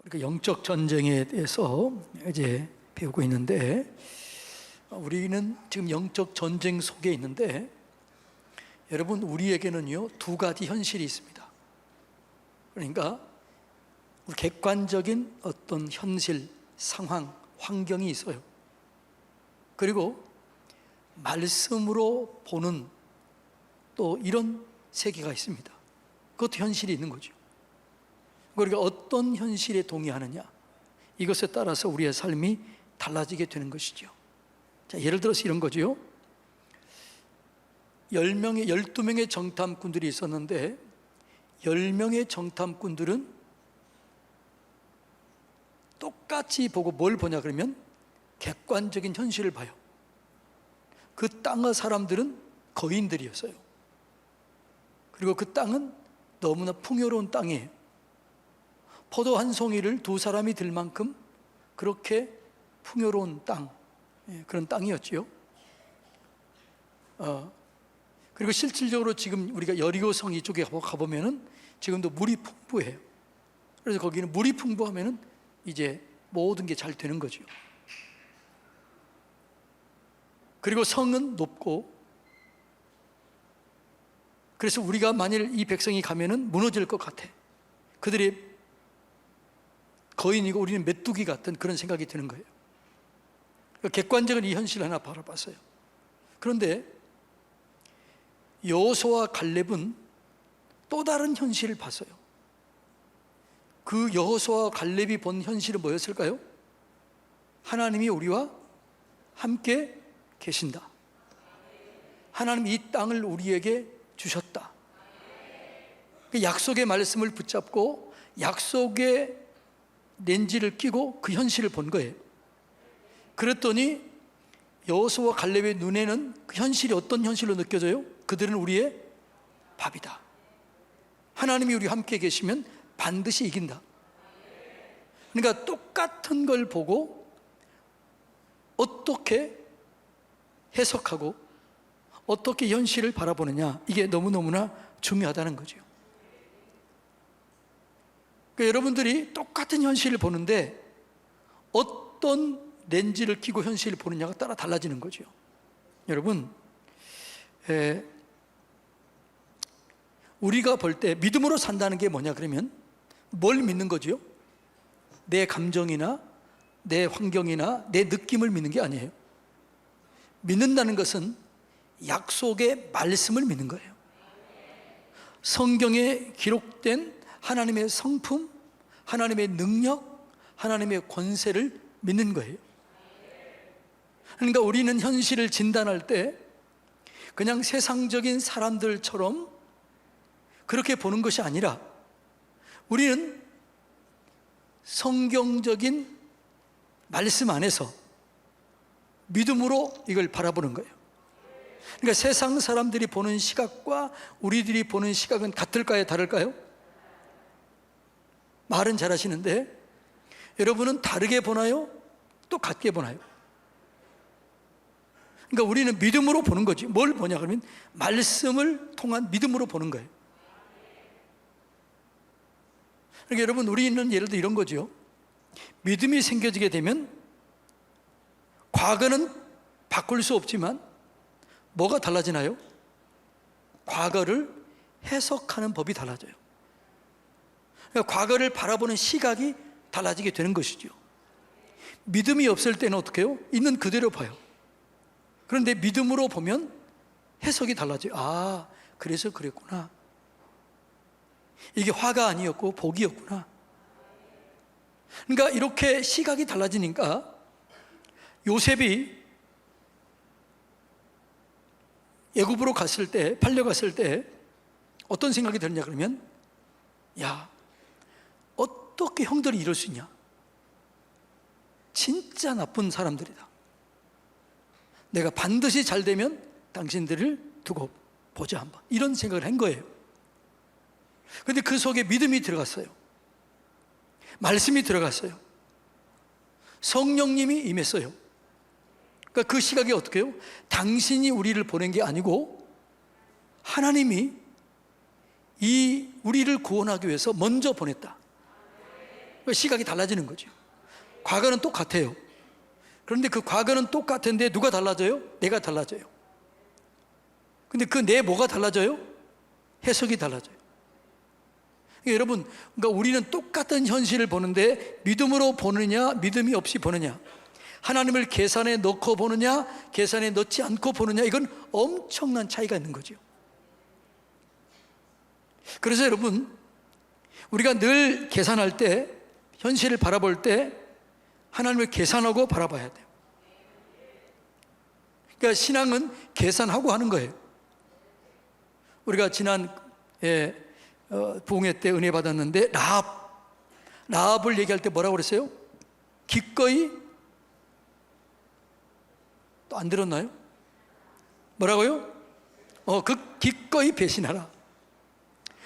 우리가 영적 전쟁에 대해서 이제 배우고 있는데, 우리는 지금 영적 전쟁 속에 있는데, 여러분, 우리에게는요 두 가지 현실이 있습니다. 그러니까 우리 객관적인 어떤 현실, 상황, 환경이 있어요. 그리고 말씀으로 보는 또 이런 세계가 있습니다. 그것도 현실이 있는 거죠. 우리가 어떤 현실에 동의하느냐, 이것에 따라서 우리의 삶이 달라지게 되는 것이죠. 자, 예를 들어서 이런 거죠. 12명의 정탐꾼들이 있었는데, 10명의 정탐꾼들은 똑같이 보고 뭘 보냐 그러면 객관적인 현실을 봐요. 그 땅의 사람들은 거인들이었어요. 그리고 그 땅은 너무나 풍요로운 땅이에요. 포도 한 송이를 두 사람이 들 만큼 그렇게 풍요로운 땅, 그런 땅이었지요. 그리고 실질적으로 지금 우리가 여리고성 이쪽에 가보면은 지금도 물이 풍부해요. 그래서 거기는 물이 풍부하면은 이제 모든 게 잘 되는 거죠. 그리고 성은 높고, 그래서 우리가 만일 이 백성이 가면은 무너질 것 같아. 그들이 거인이고 우리는 메뚜기 같은 그런 생각이 드는 거예요. 그러니까 객관적인 이 현실을 하나 바라봤어요. 그런데 여호수아와 갈렙은 또 다른 현실을 봤어요. 그 여호수아와 갈렙이 본 현실은 뭐였을까요? 하나님이 우리와 함께 계신다. 하나님이 이 땅을 우리에게 주셨다. 그 약속의 말씀을 붙잡고 약속의 렌즈를 끼고 그 현실을 본 거예요. 그랬더니 여호수아와 갈렙의 눈에는 그 현실이 어떤 현실로 느껴져요? 그들은 우리의 밥이다. 하나님이 우리와 함께 계시면 반드시 이긴다. 그러니까 똑같은 걸 보고 어떻게 해석하고 어떻게 현실을 바라보느냐, 이게 너무너무나 중요하다는 거죠. 그러니까 여러분들이 똑같은 현실을 보는데 어떤 렌즈를 끼고 현실을 보느냐가 따라 달라지는 거죠. 여러분, 우리가 볼 때 믿음으로 산다는 게 뭐냐 그러면 뭘 믿는 거죠? 내 감정이나 내 환경이나 내 느낌을 믿는 게 아니에요. 믿는다는 것은 약속의 말씀을 믿는 거예요. 성경에 기록된 하나님의 성품, 하나님의 능력, 하나님의 권세를 믿는 거예요. 그러니까 우리는 현실을 진단할 때 그냥 세상적인 사람들처럼 그렇게 보는 것이 아니라 우리는 성경적인 말씀 안에서 믿음으로 이걸 바라보는 거예요. 그러니까 세상 사람들이 보는 시각과 우리들이 보는 시각은 같을까요? 다를까요? 말은 잘하시는데 여러분은 다르게 보나요? 또 같게 보나요? 그러니까 우리는 믿음으로 보는 거지. 뭘 보냐 그러면 말씀을 통한 믿음으로 보는 거예요. 그러니까 여러분, 우리는 예를 들어 이런 거죠. 믿음이 생겨지게 되면 과거는 바꿀 수 없지만 뭐가 달라지나요? 과거를 해석하는 법이 달라져요. 그러니까 과거를 바라보는 시각이 달라지게 되는 것이죠. 믿음이 없을 때는 어떻게 해요? 있는 그대로 봐요. 그런데 믿음으로 보면 해석이 달라져요. 아, 그래서 그랬구나. 이게 화가 아니었고 복이었구나. 그러니까 이렇게 시각이 달라지니까 요셉이 애굽으로 갔을 때, 팔려갔을 때 어떤 생각이 들었냐 그러면, 야, 어떻게 형들이 이럴 수 있냐? 진짜 나쁜 사람들이다. 내가 반드시 잘 되면 당신들을 두고 보자 한번. 이런 생각을 한 거예요. 그런데 그 속에 믿음이 들어갔어요. 말씀이 들어갔어요. 성령님이 임했어요. 그러니까 그 시각이 어떻게 해요? 당신이 우리를 보낸 게 아니고 하나님이 이 우리를 구원하기 위해서 먼저 보냈다. 시각이 달라지는 거죠. 과거는 똑같아요. 그런데 그 과거는 똑같은데 누가 달라져요? 내가 달라져요. 근데 그 내 뭐가 달라져요? 해석이 달라져요. 그러니까 여러분, 그러니까 우리는 똑같은 현실을 보는데 믿음으로 보느냐, 믿음이 없이 보느냐, 하나님을 계산에 넣고 보느냐, 계산에 넣지 않고 보느냐, 이건 엄청난 차이가 있는 거죠. 그래서 여러분, 우리가 늘 계산할 때, 현실을 바라볼 때 하나님을 계산하고 바라봐야 돼요. 그러니까 신앙은 계산하고 하는 거예요. 우리가 지난 부흥회 때 은혜 받았는데 라합을 얘기할 때 뭐라고 그랬어요? 기꺼이, 또 안 들었나요? 뭐라고요? 기꺼이 배신하라.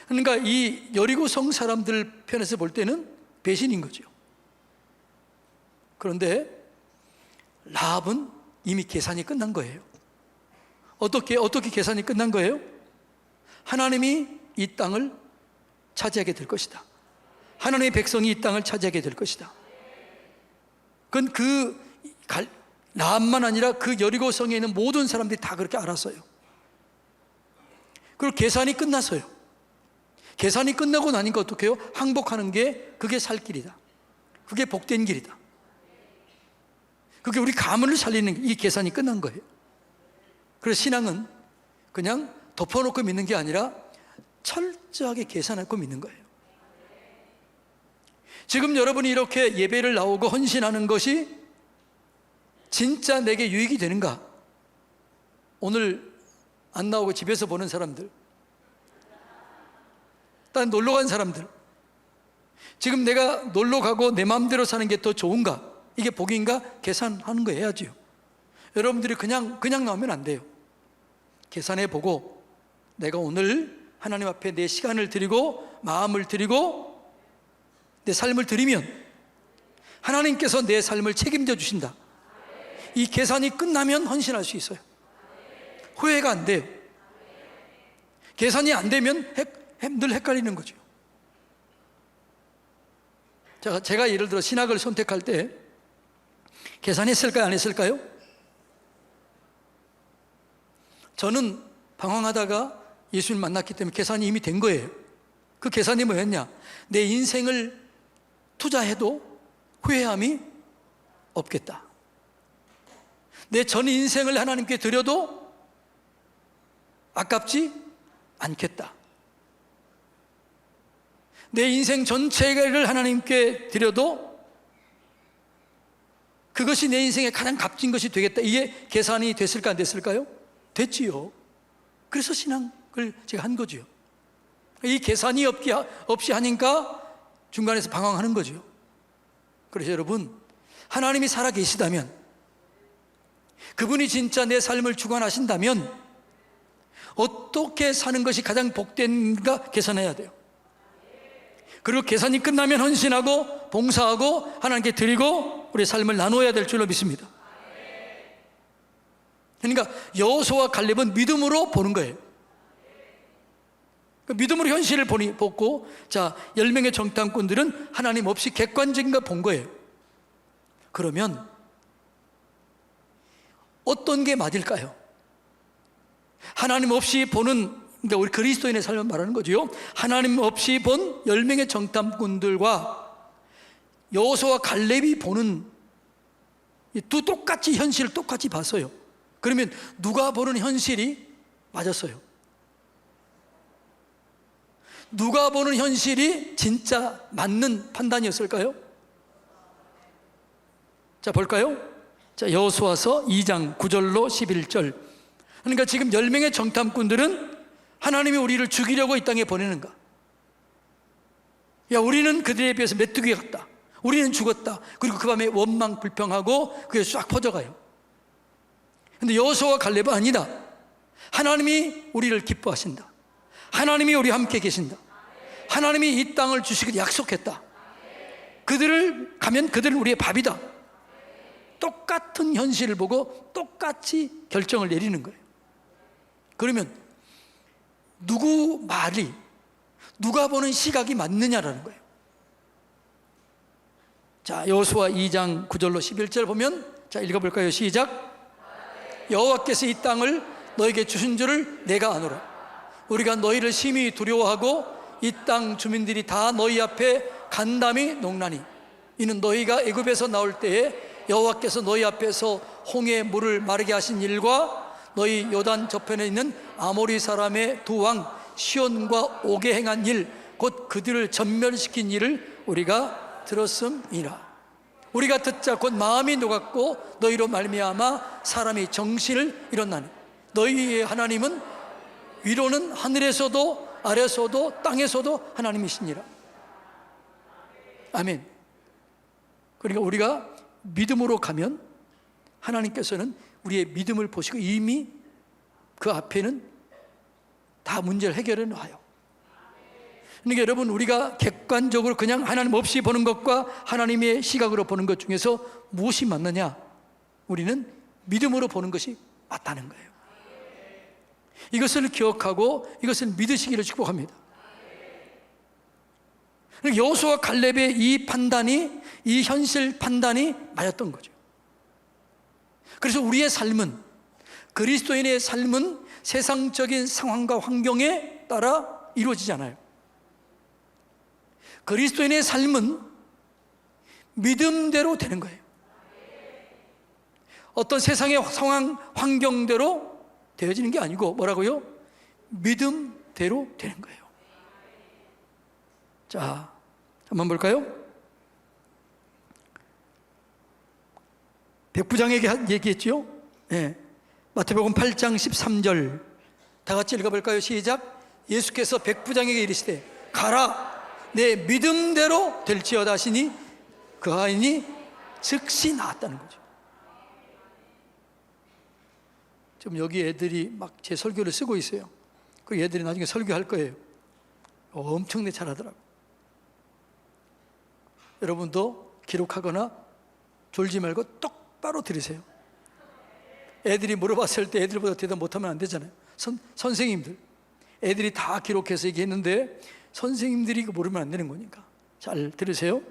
그러니까 이 여리고성 사람들 편에서 볼 때는 배신인 거죠. 그런데 라합은 이미 계산이 끝난 거예요. 어떻게 계산이 끝난 거예요? 하나님이 이 땅을 차지하게 될 것이다. 하나님의 백성이 이 땅을 차지하게 될 것이다. 그건 라합만 아니라 그 여리고성에 있는 모든 사람들이 다 그렇게 알았어요. 그리고 계산이 끝났어요. 계산이 끝나고 나니까 어떻게 해요? 항복하는 게 그게 살 길이다. 그게 복된 길이다. 그게 우리 가문을 살리는 이 계산이 끝난 거예요. 그래서 신앙은 그냥 덮어놓고 믿는 게 아니라 철저하게 계산하고 믿는 거예요. 지금 여러분이 이렇게 예배를 나오고 헌신하는 것이 진짜 내게 유익이 되는가? 오늘 안 나오고 집에서 보는 사람들, 딴 놀러 간 사람들, 지금 내가 놀러 가고 내 마음대로 사는 게 더 좋은가? 이게 복인가? 계산하는 거 해야지요. 여러분들이 그냥 나오면 안 돼요. 계산해 보고 내가 오늘 하나님 앞에 내 시간을 드리고 마음을 드리고 내 삶을 드리면 하나님께서 내 삶을 책임져 주신다. 이 계산이 끝나면 헌신할 수 있어요. 후회가 안 돼요. 계산이 안 되면 늘 헷갈리는 거죠. 제가 예를 들어 신학을 선택할 때 계산했을까요? 안 했을까요? 저는 방황하다가 예수님 만났기 때문에 계산이 이미 된 거예요. 그 계산이 뭐였냐? 내 인생을 투자해도 후회함이 없겠다. 내 전 인생을 하나님께 드려도 아깝지 않겠다. 내 인생 전체를 하나님께 드려도 그것이 내 인생의 가장 값진 것이 되겠다. 이게 계산이 됐을까 안 됐을까요? 됐지요. 그래서 신앙을 제가 한 거죠. 이 계산이 없이 하니까 중간에서 방황하는 거죠. 그래서 여러분, 하나님이 살아 계시다면, 그분이 진짜 내 삶을 주관하신다면 어떻게 사는 것이 가장 복된가 계산해야 돼요. 그리고 계산이 끝나면 헌신하고 봉사하고 하나님께 드리고 우리의 삶을 나눠야 될 줄로 믿습니다. 그러니까 여호수아와 갈렙은 믿음으로 보는 거예요. 믿음으로 현실을 보고, 자, 10명의 정탐꾼들은 하나님 없이 객관적인 거 본 거예요. 그러면 어떤 게 맞을까요? 하나님 없이 보는, 그러니까 우리 그리스도인의 삶을 말하는 거죠. 하나님 없이 본 10명의 정탐꾼들과 여호수아와 갈렙이 보는 두 똑같이 현실을 똑같이 봤어요. 그러면 누가 보는 현실이 맞았어요? 누가 보는 현실이 진짜 맞는 판단이었을까요? 자, 볼까요? 자, 여호수아서 2장 9절로 11절. 그러니까 지금 10명의 정탐꾼들은 하나님이 우리를 죽이려고 이 땅에 보내는가? 야, 우리는 그들에 비해서 메뚜기 같다. 우리는 죽었다. 그리고 그 밤에 원망 불평하고 그게 쫙 퍼져가요. 근데 여호수아와 갈렙은 아니다. 하나님이 우리를 기뻐하신다. 하나님이 우리와 함께 계신다. 하나님이 이 땅을 주시기로 약속했다. 그들을 가면 그들은 우리의 밥이다. 똑같은 현실을 보고 똑같이 결정을 내리는 거예요. 그러면 누구 말이, 누가 보는 시각이 맞느냐라는 거예요. 자, 여호수아 2장 9절로 11절 보면, 자, 읽어볼까요? 시작. 여호와께서 이 땅을 너에게 주신 줄을 내가 아노라. 우리가 너희를 심히 두려워하고 이 땅 주민들이 다 너희 앞에 간담이 녹나니 이는 너희가 애굽에서 나올 때에 여호와께서 너희 앞에서 홍해 물을 마르게 하신 일과 너희 요단 저편에 있는 아모리 사람의 두 왕 시온과 옥에 행한 일, 곧 그들을 전멸시킨 일을 우리가 들었음이라. 우리가 듣자 곧 마음이 녹았고 너희로 말미암아 사람이 정신을 잃었나니 너희의 하나님은 위로는 하늘에서도 아래에서도 땅에서도 하나님이시니라. 아멘. 그러니까 우리가 믿음으로 가면 하나님께서는 우리의 믿음을 보시고 이미 그 앞에는 다 문제를 해결해 놔요. 그러니까 여러분, 우리가 객관적으로 그냥 하나님 없이 보는 것과 하나님의 시각으로 보는 것 중에서 무엇이 맞느냐? 우리는 믿음으로 보는 것이 맞다는 거예요. 이것을 기억하고 이것을 믿으시기를 축복합니다. 여호수아 갈렙의 이 판단이, 이 현실 판단이 맞았던 거죠. 그래서 우리의 삶은, 그리스도인의 삶은 세상적인 상황과 환경에 따라 이루어지지 않아요. 그리스도인의 삶은 믿음대로 되는 거예요. 어떤 세상의 상황, 환경대로 되어지는 게 아니고 뭐라고요? 믿음대로 되는 거예요. 자, 한번 볼까요? 백부장에게 얘기했죠? 네. 마태복음 8장 13절 다 같이 읽어볼까요? 시작. 예수께서 백부장에게 이르시되 가라, 내 믿음대로 될지어다 하시니 그 아인이 즉시 나았다는 거죠. 지금 여기 애들이 막 제 설교를 쓰고 있어요. 그 애들이 나중에 설교할 거예요. 엄청나게 잘하더라고. 여러분도 기록하거나 졸지 말고 똑바로 들으세요. 애들이 물어봤을 때 애들보다 대답 못하면 안 되잖아요. 선생님들, 애들이 다 기록해서 얘기했는데 선생님들이 이거 모르면 안 되는 거니까 잘 들으세요.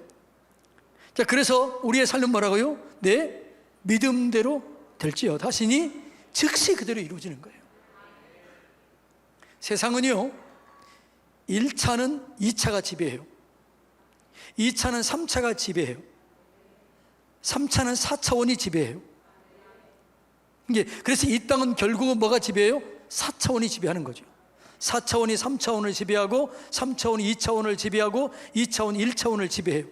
자, 그래서 우리의 삶은 뭐라고요? 내 믿음대로 될지어다 하시니 즉시 그대로 이루어지는 거예요. 세상은요, 1차는 2차가 지배해요. 2차는 3차가 지배해요. 3차는 4차원이 지배해요. 그래서 이 땅은 결국은 뭐가 지배해요? 4차원이 지배하는 거죠. 4차원이 3차원을 지배하고 3차원이 2차원을 지배하고 2차원이 1차원을 지배해요.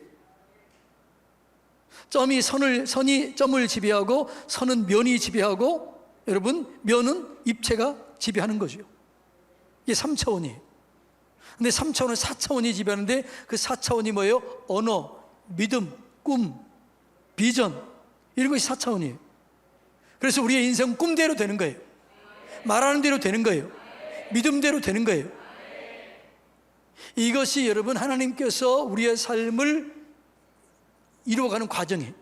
선이 점을 지배하고 선은 면이 지배하고, 여러분, 면은 입체가 지배하는 거죠. 이게 3차원이에요. 근데 3차원은 4차원이 지배하는데 그 4차원이 뭐예요? 언어, 믿음, 꿈, 비전, 이런 것이 4차원이에요. 그래서 우리의 인생은 꿈대로 되는 거예요. 말하는 대로 되는 거예요. 믿음대로 되는 거예요. 이것이 여러분 하나님께서 우리의 삶을 이루어가는 과정이에요.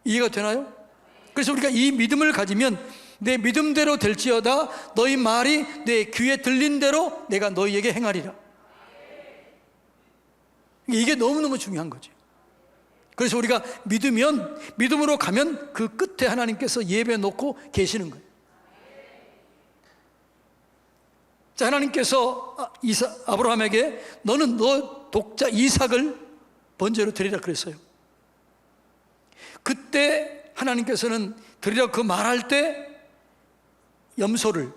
이해가 되나요? 그래서 우리가 이 믿음을 가지면 내 믿음대로 될지어다 너희 말이 내 귀에 들린 대로 내가 너희에게 행하리라. 이게 너무너무 중요한 거죠. 그래서 우리가 믿음으로 가면 그 끝에 하나님께서 예배 놓고 계시는 거예요. 자, 하나님께서 아브라함에게 너는 너 독자 이삭을 번제로 드리라 그랬어요. 그때 하나님께서는 드리라 그 말할 때 염소를,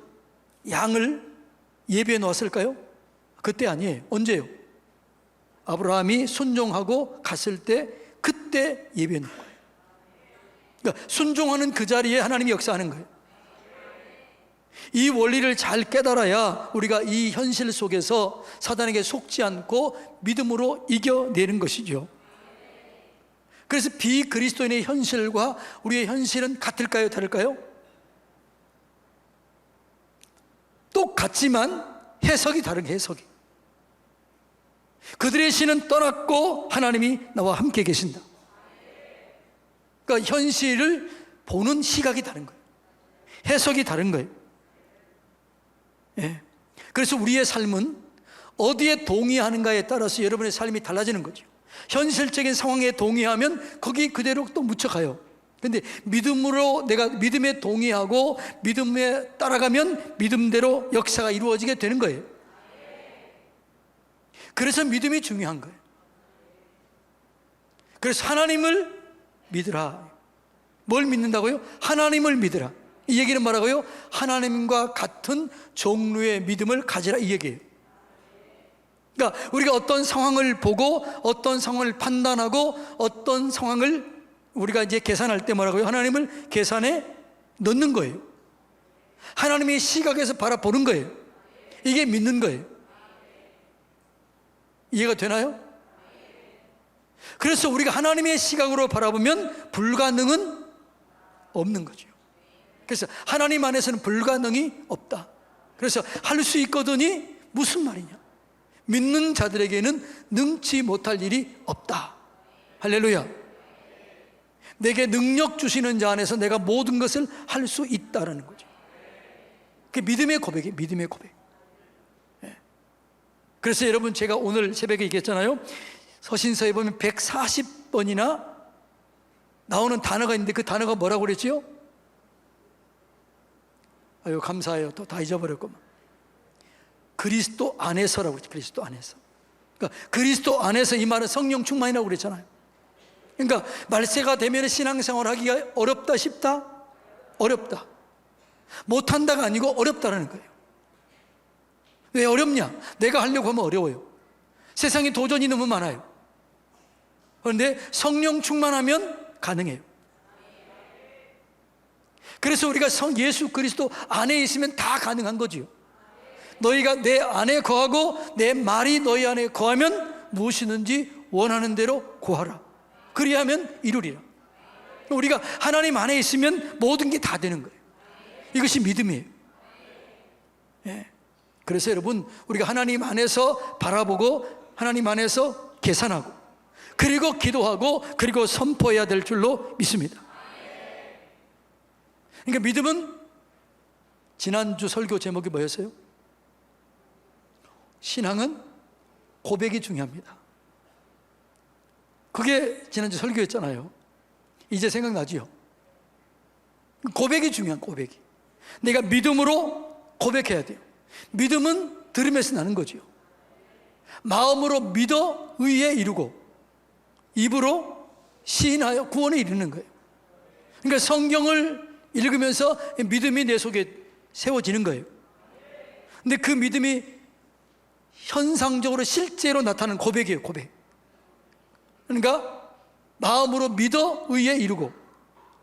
양을 예배해 놓았을까요? 그때 아니에요. 언제요? 아브라함이 순종하고 갔을 때 그때 예배해 놓은 거예요. 그러니까 순종하는 그 자리에 하나님이 역사하는 거예요. 이 원리를 잘 깨달아야 우리가 이 현실 속에서 사단에게 속지 않고 믿음으로 이겨내는 것이죠. 그래서 비그리스도인의 현실과 우리의 현실은 같을까요? 다를까요? 똑같지만 해석이 다른 해석이. 그들의 신은 떠났고 하나님이 나와 함께 계신다. 그러니까 현실을 보는 시각이 다른 거예요. 해석이 다른 거예요. 예. 그래서 우리의 삶은 어디에 동의하는가에 따라서 여러분의 삶이 달라지는 거죠. 현실적인 상황에 동의하면 거기 그대로 또 묻혀가요. 근데 믿음으로 내가 믿음에 동의하고 믿음에 따라가면 믿음대로 역사가 이루어지게 되는 거예요. 그래서 믿음이 중요한 거예요. 그래서 하나님을 믿으라. 뭘 믿는다고요? 하나님을 믿으라. 이 얘기는 뭐라고요? 하나님과 같은 종류의 믿음을 가지라, 이 얘기예요. 그러니까 우리가 어떤 상황을 보고 어떤 상황을 판단하고 어떤 상황을 우리가 이제 계산할 때 뭐라고요? 하나님을 계산에 넣는 거예요. 하나님의 시각에서 바라보는 거예요. 이게 믿는 거예요. 이해가 되나요? 그래서 우리가 하나님의 시각으로 바라보면 불가능은 없는 거죠. 그래서 하나님 안에서는 불가능이 없다. 그래서 할 수 있거든이 무슨 말이냐? 믿는 자들에게는 능치 못할 일이 없다. 할렐루야. 내게 능력 주시는 자 안에서 내가 모든 것을 할 수 있다라는 거죠. 그게 믿음의 고백이에요. 믿음의 고백. 그래서 여러분, 제가 오늘 새벽에 얘기했잖아요. 서신서에 보면 140번이나 나오는 단어가 있는데 그 단어가 뭐라고 그랬지요? 아유, 감사해요. 또 다 잊어버렸구만. 그리스도 안에서라고 그랬죠. 그리스도 안에서. 그러니까 그리스도 안에서, 이 말은 성령 충만이라고 그랬잖아요. 그러니까 말세가 되면 신앙생활 하기가 어렵다, 쉽다? 어렵다. 못한다가 아니고 어렵다라는 거예요. 왜 어렵냐? 내가 하려고 하면 어려워요. 세상에 도전이 너무 많아요. 그런데 성령 충만하면 가능해요. 그래서 우리가 예수 그리스도 안에 있으면 다 가능한 거지요. 너희가 내 안에 거하고 내 말이 너희 안에 거하면 무엇이든지 원하는 대로 구하라. 그리하면 이루리라. 우리가 하나님 안에 있으면 모든 게 다 되는 거예요. 이것이 믿음이에요. 예. 그래서 여러분, 우리가 하나님 안에서 바라보고 하나님 안에서 계산하고 그리고 기도하고 그리고 선포해야 될 줄로 믿습니다. 그러니까 믿음은, 지난주 설교 제목이 뭐였어요? 신앙은 고백이 중요합니다. 그게 지난주 설교였잖아요. 이제 생각나지요? 고백이 중요한, 고백이. 내가 믿음으로 고백해야 돼요. 믿음은 들음에서 나는 거죠. 마음으로 믿어 의에 이르고 입으로 시인하여 구원에 이르는 거예요. 그러니까 성경을 읽으면서 믿음이 내 속에 세워지는 거예요. 근데 그 믿음이 현상적으로 실제로 나타나는 고백이에요. 고백. 그러니까 마음으로 믿어 의에 이르고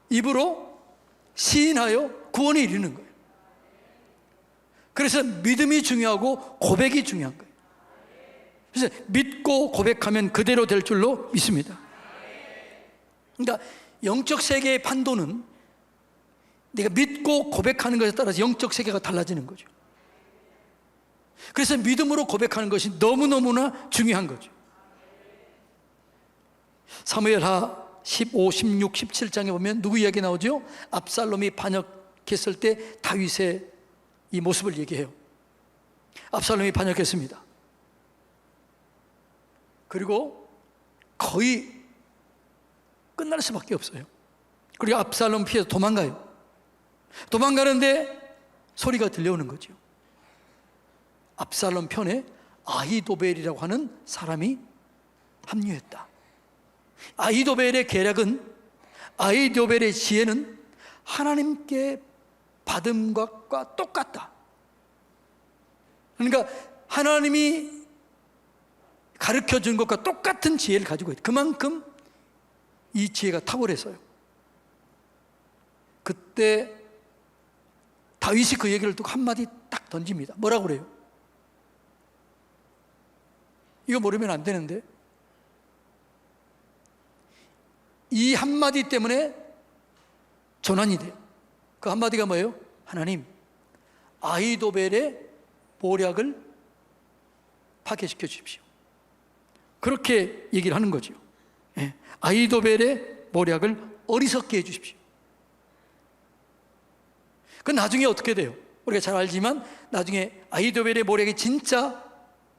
입으로 시인하여 구원에 이르는 거예요. 그래서 믿음이 중요하고 고백이 중요한 거예요. 그래서 믿고 고백하면 그대로 될 줄로 믿습니다. 그러니까 영적 세계의 판도는 내가 믿고 고백하는 것에 따라서 영적 세계가 달라지는 거죠. 그래서 믿음으로 고백하는 것이 너무너무나 중요한 거죠. 사무엘하 15, 16, 17장에 보면 누구 이야기 나오죠? 압살롬이 반역했을 때 다윗의 이 모습을 얘기해요. 압살롬이 반역했습니다. 그리고 거의 끝날 수밖에 없어요. 그리고 압살롬 피해서 도망가요. 도망가는데 소리가 들려오는 거죠. 압살롬 편에 아히도벨이라고 하는 사람이 합류했다. 아히도벨의 계략은, 아히도벨의 지혜는 하나님께 받은 것과 똑같다. 그러니까 하나님이 가르쳐 준 것과 똑같은 지혜를 가지고 있다. 그만큼 이 지혜가 탁월해서요. 그때 다윗이 그 얘기를 듣고 한마디 딱 던집니다. 뭐라고 그래요? 이거 모르면 안 되는데, 이 한마디 때문에 전환이 돼요. 그 한마디가 뭐예요? 하나님, 아히도벨의 모략을 파괴시켜 주십시오. 그렇게 얘기를 하는 거죠. 예. 아히도벨의 모략을 어리석게 해 주십시오. 그 나중에 어떻게 돼요? 우리가 잘 알지만 나중에 아히도벨의 모략이 진짜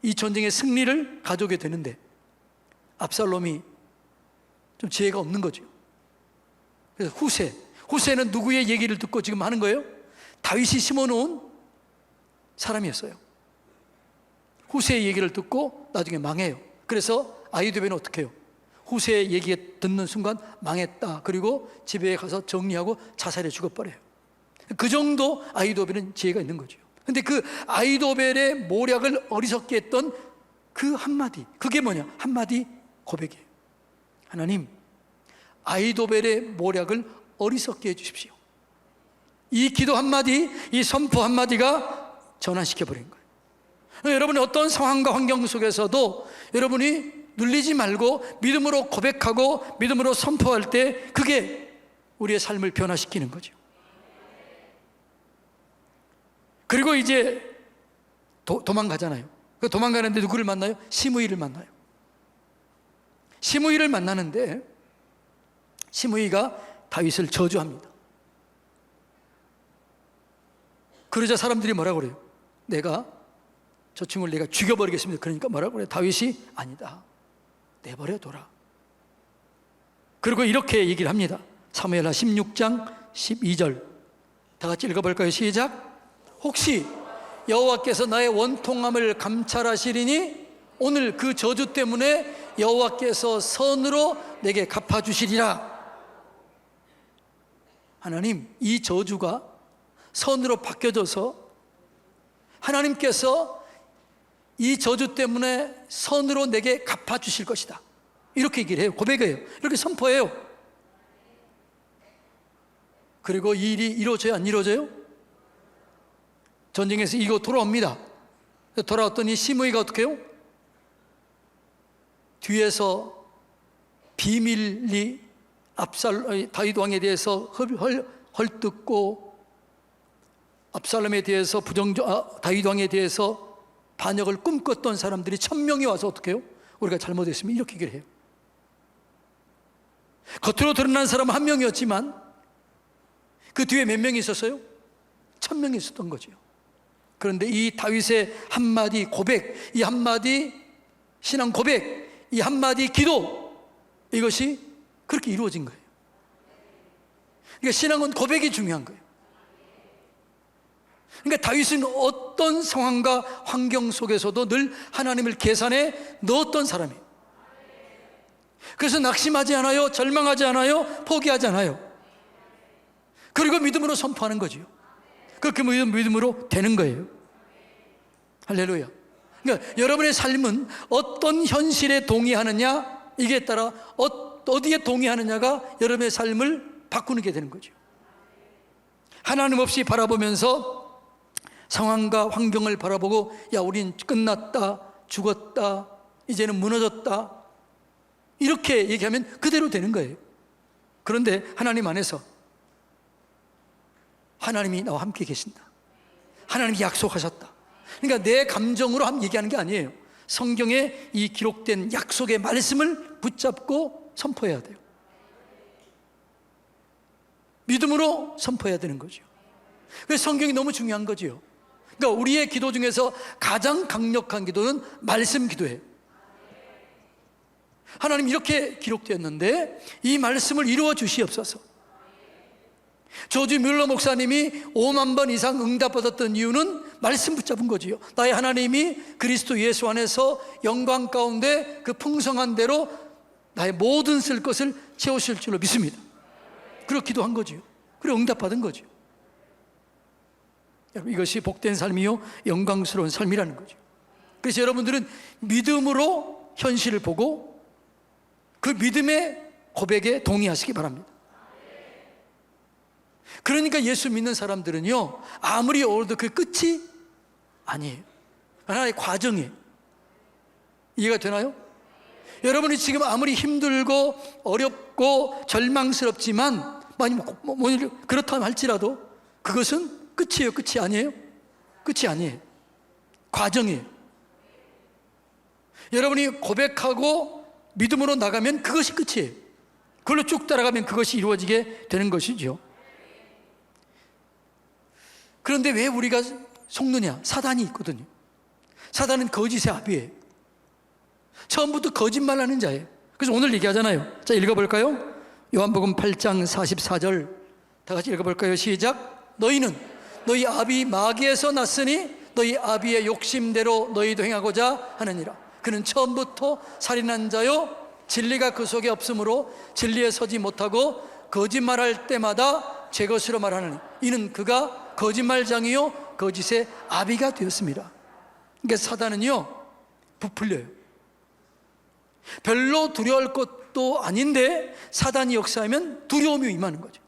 이 전쟁의 승리를 가져오게 되는데, 압살롬이 좀 지혜가 없는 거죠. 그래서 후세는 누구의 얘기를 듣고 지금 하는 거예요? 다윗이 심어놓은 사람이었어요. 후세의 얘기를 듣고 나중에 망해요. 그래서 아히도벨은 어떻게 해요? 후세의 얘기 듣는 순간 망했다. 그리고 집에 가서 정리하고 자살해 죽어버려요. 그 정도 아히도벨은 지혜가 있는 거죠. 근데 그 아히도벨의 모략을 어리석게 했던 그 한마디, 그게 뭐냐? 한마디 고백이에요. 하나님, 아히도벨의 모략을 어리석게 해주십시오. 이 기도 한마디, 이 선포 한마디가 전환시켜버린 거예요. 여러분이 어떤 상황과 환경 속에서도 여러분이 눌리지 말고 믿음으로 고백하고 믿음으로 선포할 때 그게 우리의 삶을 변화시키는 거죠. 그리고 이제 도망가잖아요. 도망가는데 누구를 만나요? 시므이를 만나요. 시므이를 만나는데 시므이가 다윗을 저주합니다. 그러자 사람들이 뭐라고 그래요? 저 친구를 내가 죽여버리겠습니다. 그러니까 뭐라고 그래요? 다윗이 아니다, 내버려둬라. 그리고 이렇게 얘기를 합니다. 사무엘하 16장 12절 다 같이 읽어볼까요? 시작. 혹시 여호와께서 나의 원통함을 감찰하시리니 오늘 그 저주 때문에 여호와께서 선으로 내게 갚아주시리라. 하나님, 이 저주가 선으로 바뀌어져서 하나님께서 이 저주 때문에 선으로 내게 갚아주실 것이다. 이렇게 얘기를 해요. 고백해요. 이렇게 선포해요. 그리고 이 일이 이루어져요? 안 이루어져요? 전쟁에서 이거 돌아옵니다. 돌아왔더니 시므이가 어떻게 해요? 뒤에서 비밀리 다윗 왕에 대해서 헐뜯고 압살롬에 대해서 다윗 왕에 대해서 반역을 꿈꿨던 사람들이 1000명이 와서 어떻게 해요? 우리가 잘못했으면 이렇게 얘기를 해요. 겉으로 드러난 사람은 1명이었지만 그 뒤에 몇 명이 있었어요? 1000명이 있었던 거죠. 그런데 이 다윗의 한마디 고백, 이 한마디 신앙 고백, 이 한마디 기도, 이것이 그렇게 이루어진 거예요. 그러니까 신앙은 고백이 중요한 거예요. 그러니까 다윗은 어떤 상황과 환경 속에서도 늘 하나님을 계산해 넣었던 사람이에요. 그래서 낙심하지 않아요, 절망하지 않아요, 포기하지 않아요. 그리고 믿음으로 선포하는 거죠. 그렇게 믿음으로 되는 거예요. 할렐루야. 그러니까 여러분의 삶은 어떤 현실에 동의하느냐, 이게 따라 어디에 동의하느냐가 여러분의 삶을 바꾸는 게 되는 거죠. 하나님 없이 바라보면서 상황과 환경을 바라보고 야, 우린 끝났다, 죽었다, 이제는 무너졌다, 이렇게 얘기하면 그대로 되는 거예요. 그런데 하나님 안에서 하나님이 나와 함께 계신다, 하나님이 약속하셨다. 그러니까 내 감정으로 얘기하는 게 아니에요. 성경에 이 기록된 약속의 말씀을 붙잡고 선포해야 돼요. 믿음으로 선포해야 되는 거죠. 그래서 성경이 너무 중요한 거죠. 그러니까 우리의 기도 중에서 가장 강력한 기도는 말씀 기도예요. 하나님, 이렇게 기록되었는데 이 말씀을 이루어 주시옵소서. 조지 뮬러 목사님이 5만 번 이상 응답받았던 이유는 말씀 붙잡은 거지요. 나의 하나님이 그리스도 예수 안에서 영광 가운데 그 풍성한 대로 나의 모든 쓸 것을 채우실 줄로 믿습니다. 그리고 기도한 거지요. 그리고 응답받은 거지요. 이것이 복된 삶이요 영광스러운 삶이라는 거죠. 그래서 여러분들은 믿음으로 현실을 보고 그 믿음의 고백에 동의하시기 바랍니다. 그러니까 예수 믿는 사람들은요, 아무리 어려도 그 끝이 아니에요. 하나의 과정이에요. 이해가 되나요? 여러분이 지금 아무리 힘들고 어렵고 절망스럽지만 그렇다 할지라도 그것은 끝이에요? 끝이 아니에요? 끝이 아니에요. 과정이에요. 여러분이 고백하고 믿음으로 나가면 그것이 끝이에요. 그걸로 쭉 따라가면 그것이 이루어지게 되는 것이죠. 그런데 왜 우리가 속느냐? 사단이 있거든요. 사단은 거짓의 아비예요. 처음부터 거짓말하는 자예요. 그래서 오늘 얘기하잖아요. 자, 읽어볼까요? 요한복음 8장 44절 다 같이 읽어볼까요? 시작. 너희는 너희 아비 마귀에서 났으니 너희 아비의 욕심대로 너희도 행하고자 하느니라. 그는 처음부터 살인한 자요 진리가 그 속에 없으므로 진리에 서지 못하고 거짓말할 때마다 제 것으로 말하느니 이는 그가 거짓말장이요 거짓의 아비가 되었습니다. 그러니까 사단은요 부풀려요. 별로 두려워할 것도 아닌데 사단이 역사하면 두려움이 임하는 거죠.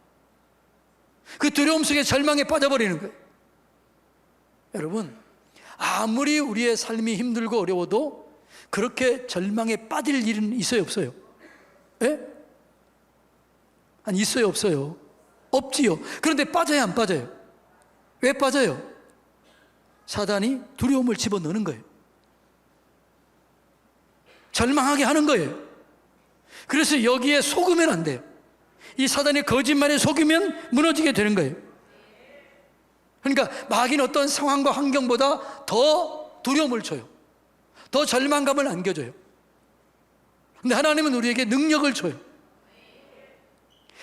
그 두려움 속에 절망에 빠져버리는 거예요. 여러분, 아무리 우리의 삶이 힘들고 어려워도 그렇게 절망에 빠질 일은 있어요, 없어요? 예? 아니, 있어요, 없어요? 없지요. 그런데 빠져야 안 빠져요? 왜 빠져요? 사단이 두려움을 집어넣는 거예요. 절망하게 하는 거예요. 그래서 여기에 속으면 안 돼요. 이 사단의 거짓말에 속으면 무너지게 되는 거예요. 그러니까 마귀는 어떤 상황과 환경보다 더 두려움을 줘요. 더 절망감을 안겨줘요. 근데 하나님은 우리에게 능력을 줘요.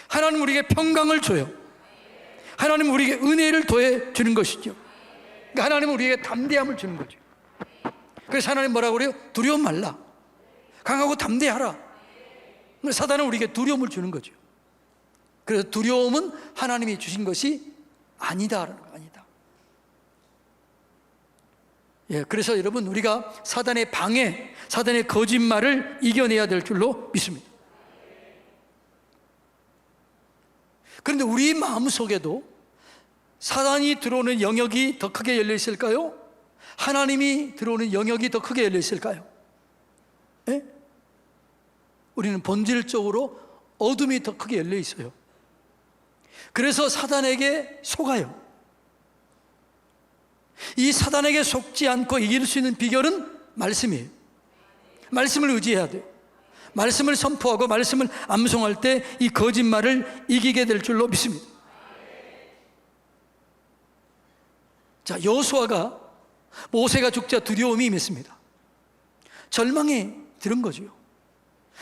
하나님은 우리에게 평강을 줘요. 하나님은 우리에게 은혜를 더해 주는 것이죠. 그러니까 하나님은 우리에게 담대함을 주는 거죠. 그래서 하나님 뭐라고 그래요? 두려움 말라. 강하고 담대하라. 사단은 우리에게 두려움을 주는 거죠. 그래서 두려움은 하나님이 주신 것이 아니다라는 거 아니다. 예, 그래서 여러분 우리가 사단의 방해, 사단의 거짓말을 이겨내야 될 줄로 믿습니다. 그런데 우리 마음속에도 사단이 들어오는 영역이 더 크게 열려 있을까요? 하나님이 들어오는 영역이 더 크게 열려 있을까요? 예? 우리는 본질적으로 어둠이 더 크게 열려 있어요. 그래서 사단에게 속아요. 이 사단에게 속지 않고 이길 수 있는 비결은 말씀이에요. 말씀을 의지해야 돼요. 말씀을 선포하고 말씀을 암송할 때 이 거짓말을 이기게 될 줄로 믿습니다. 자, 여호수아가 모세가 죽자 두려움이 임했습니다. 절망이 들은 거죠.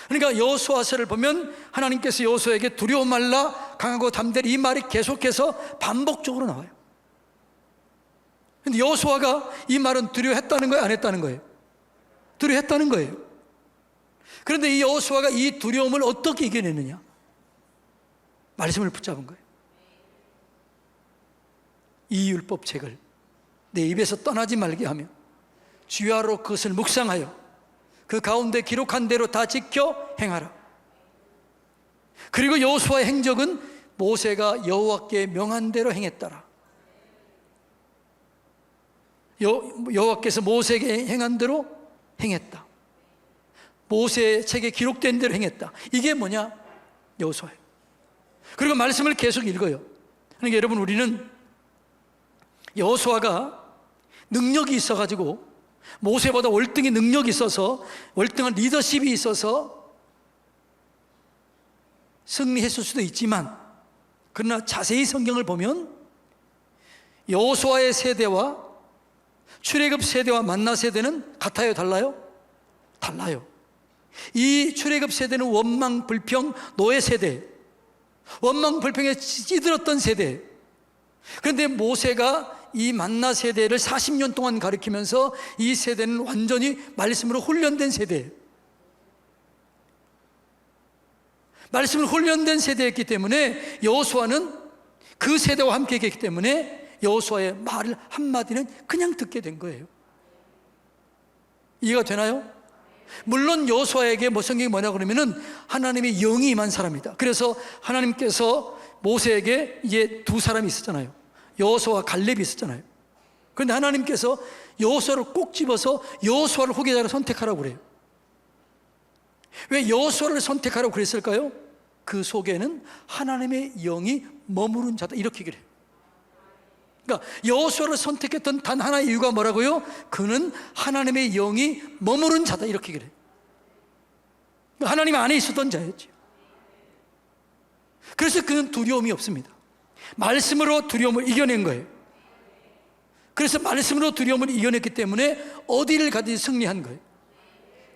그러니까 여호수아서를 보면 하나님께서 여호수아에게 두려움 말라 강하고 담대라 이 말이 계속해서 반복적으로 나와요. 그런데 여호수아가 이 말은 두려워했다는 거예요? 안 했다는 거예요? 두려워했다는 거예요. 그런데 이 여호수아가 이 두려움을 어떻게 이겨내느냐? 말씀을 붙잡은 거예요. 이 율법책을 내 입에서 떠나지 말게 하며 주야로 그것을 묵상하여 그 가운데 기록한 대로 다 지켜 행하라. 그리고 여호수아의 행적은 모세가 여호와께 명한 대로 행했더라. 여호와께서 모세에게 행한 대로 행했다. 모세의 책에 기록된 대로 행했다. 이게 뭐냐? 여호수아예요. 그리고 말씀을 계속 읽어요. 그러니까 여러분 우리는 여호수아가 능력이 있어가지고 모세보다 월등히 능력이 있어서 월등한 리더십이 있어서 승리했을 수도 있지만 그러나 자세히 성경을 보면 여호수아의 세대와 출애굽 세대와 만나 세대는 같아요? 달라요? 달라요. 이 출애굽 세대는 원망, 불평, 노예 세대, 원망, 불평에 찌들었던 세대. 그런데 모세가 이 만나 세대를 40년 동안 가르치면서 이 세대는 완전히 말씀으로 훈련된 세대예요. 말씀으로 훈련된 세대였기 때문에 여호수아는 그 세대와 함께 했기 때문에 여호수아의 말을 한마디는 그냥 듣게 된 거예요. 이해가 되나요? 물론 여호수아에게 성경이 뭐냐고 그러면은 하나님의 영이 임한 사람이다. 그래서 하나님께서 모세에게 이제 두 사람이 있었잖아요. 여호수아와 갈렙이 있었잖아요. 그런데 하나님께서 여호수아를 꼭 집어서 여호수아를 후계자로 선택하라고 그래요. 왜 여호수아를 선택하라고 그랬을까요? 그 속에는 하나님의 영이 머무른 자다 이렇게 그래요. 그러니까 여호수아를 선택했던 단 하나의 이유가 뭐라고요? 그는 하나님의 영이 머무른 자다 이렇게 그래요. 하나님 안에 있었던 자였죠. 그래서 그는 두려움이 없습니다. 말씀으로 두려움을 이겨낸 거예요. 그래서 말씀으로 두려움을 이겨냈기 때문에 어디를 가든지 승리한 거예요.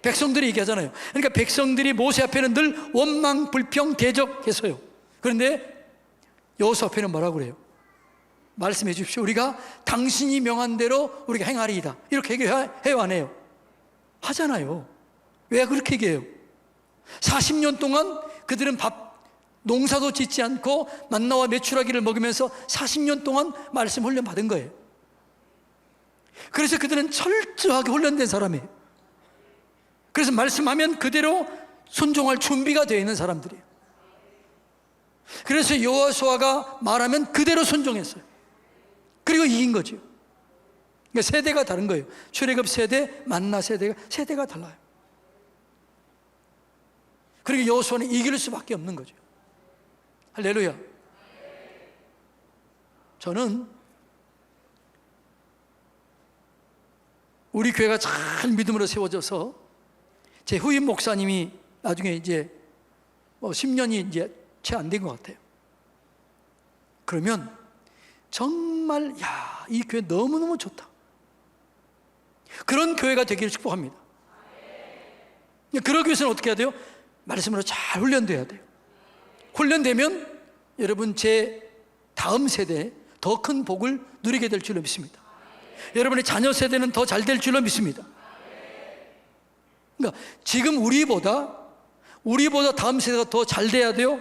백성들이 얘기하잖아요. 그러니까 백성들이 모세 앞에는 늘 원망, 불평, 대적했어요. 그런데 여호수아 앞에는 뭐라고 그래요? 말씀해 주십시오. 우리가 당신이 명한 대로 우리가 행하리이다. 이렇게 얘기해요, 안 해요? 하잖아요. 왜 그렇게 얘기해요? 40년 동안 그들은 농사도 짓지 않고 만나와 메추라기를 먹으면서 40년 동안 말씀 훈련 받은 거예요. 그래서 그들은 철저하게 훈련된 사람이에요. 그래서 말씀하면 그대로 순종할 준비가 되어 있는 사람들이에요. 그래서 여호수아가 말하면 그대로 순종했어요. 그리고 이긴 거죠. 그러니까 세대가 다른 거예요. 출애굽 세대, 만나 세대가 달라요. 그리고 여호수아는 이길 수밖에 없는 거죠. 할렐루야. 저는 우리 교회가 잘 믿음으로 세워져서 제 후임 목사님이 나중에 이제 10년이 이제 채 안 된 것 같아요. 그러면 정말 이 교회 너무너무 좋다. 그런 교회가 되기를 축복합니다. 그러기 위해서는 어떻게 해야 돼요? 말씀으로 잘 훈련돼야 돼요. 훈련되면 여러분 제 다음 세대에 더 큰 복을 누리게 될 줄로 믿습니다. 여러분의 자녀 세대는 더 잘 될 줄로 믿습니다. 그러니까 지금 우리보다 다음 세대가 더 잘 돼야 돼요?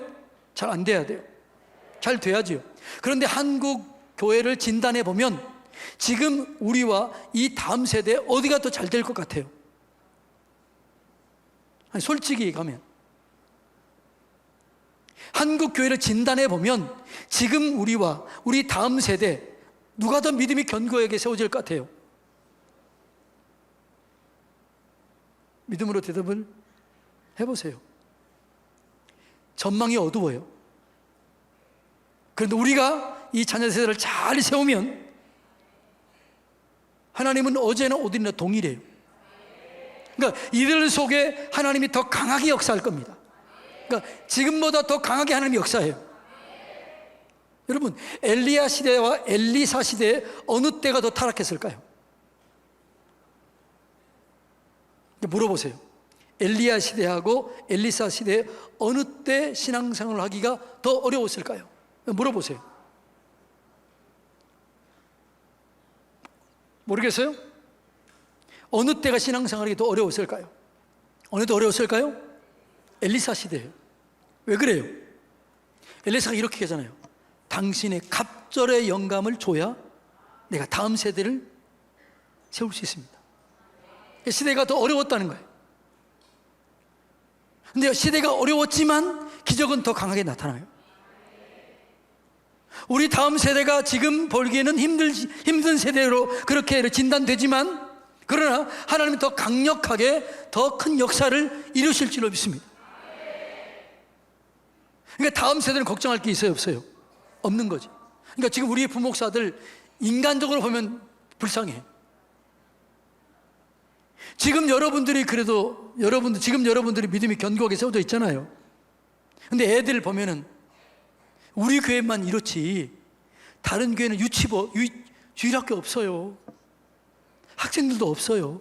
잘 안 돼야 돼요? 잘 돼야지요. 그런데 한국 교회를 진단해 보면 지금 우리와 이 다음 세대 어디가 더 잘 될 것 같아요? 아니, 솔직히 가면 한국 교회를 진단해 보면 지금 우리와 우리 다음 세대 누가 더 믿음이 견고하게 세워질 것 같아요? 믿음으로 대답을 해보세요. 전망이 어두워요. 그런데 우리가 이 자녀 세대를 잘 세우면 하나님은 어제나 오늘이나 동일해요. 그러니까 이들 속에 하나님이 더 강하게 역사할 겁니다. 그러니까 지금보다 더 강하게 하나님이 역사해요. 여러분, 엘리야 시대와 엘리사 시대에 어느 때가 더 타락했을까요? 물어보세요. 엘리야 시대하고 엘리사 시대에 어느 때 신앙생활을 하기가 더 어려웠을까요? 물어보세요. 모르겠어요? 어느 때가 신앙생활이 더 어려웠을까요? 어느 때 어려웠을까요? 엘리사 시대예요. 왜 그래요? 엘리사가 이렇게 하잖아요. 당신의 갑절의 영감을 줘야 내가 다음 세대를 세울 수 있습니다. 시대가 더 어려웠다는 거예요. 근데 시대가 어려웠지만 기적은 더 강하게 나타나요. 우리 다음 세대가 지금 보기에는 힘든 세대로 그렇게 진단되지만 그러나 하나님은 더 강력하게 더 큰 역사를 이루실 줄로 믿습니다. 그러니까 다음 세대는 걱정할 게 있어요, 없어요? 없는 거죠. 그러니까 지금 우리 부목사들 인간적으로 보면 불쌍해. 지금 여러분들이 그래도 지금 여러분들이 믿음이 견고하게 세워져 있잖아요. 근데 애들 보면은 우리 교회만 이렇지 다른 교회는 주일학교 없어요. 학생들도 없어요.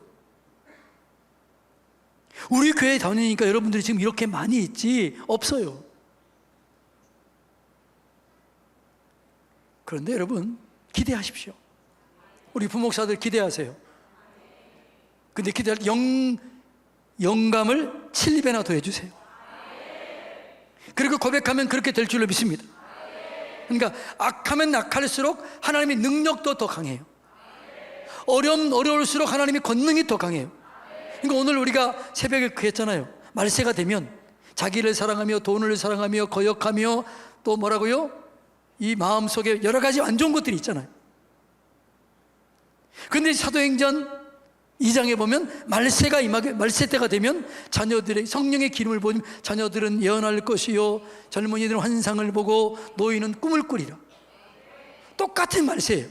우리 교회 다니니까 여러분들이 지금 이렇게 많이 있지 없어요. 그런데 여러분 기대하십시오. 우리 부목사들 기대하세요. 근데 기대할 영감을 7배나 더 해주세요. 그리고 고백하면 그렇게 될 줄로 믿습니다. 그러니까 악하면 악할수록 하나님의 능력도 더 강해요. 어려울수록 하나님의 권능이 더 강해요. 그러니까 오늘 우리가 새벽에 그 했잖아요. 말세가 되면 자기를 사랑하며 돈을 사랑하며 거역하며 또 뭐라고요? 이 마음속에 여러 가지 안 좋은 것들이 있잖아요. 그런데 사도행전 2장에 보면 말세 때가 되면 자녀들의 성령의 기름을 보면 자녀들은 예언할 것이요 젊은이들은 환상을 보고 노인은 꿈을 꾸리라. 똑같은 말세예요.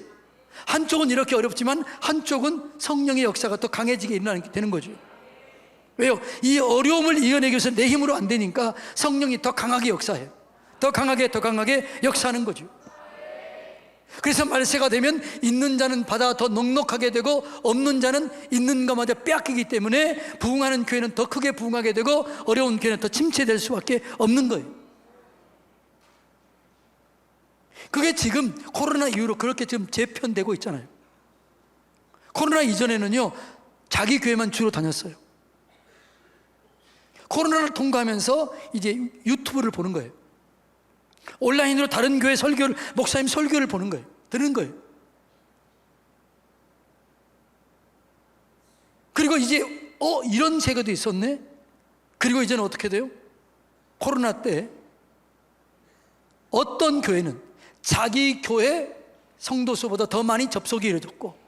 한쪽은 이렇게 어렵지만 한쪽은 성령의 역사가 더 강해지게 되는 거죠. 왜요? 이 어려움을 이겨내기 위해서 내 힘으로 안 되니까 성령이 더 강하게 역사해요. 더 강하게 역사하는 거죠. 그래서 말세가 되면 있는 자는 받아 더 넉넉하게 되고 없는 자는 있는 것마저 빼앗기기 때문에 부흥하는 교회는 더 크게 부흥하게 되고 어려운 교회는 더 침체될 수밖에 없는 거예요. 그게 지금 코로나 이후로 그렇게 지금 재편되고 있잖아요. 코로나 이전에는요, 자기 교회만 주로 다녔어요. 코로나를 통과하면서 이제 유튜브를 보는 거예요. 온라인으로 다른 교회 설교를, 목사님 설교를 보는 거예요. 듣는 거예요. 그리고 이제 이런 세계도 있었네. 그리고 이제는 어떻게 돼요? 코로나 때 어떤 교회는 자기 교회 성도 수보다 더 많이 접속이 이루어졌고,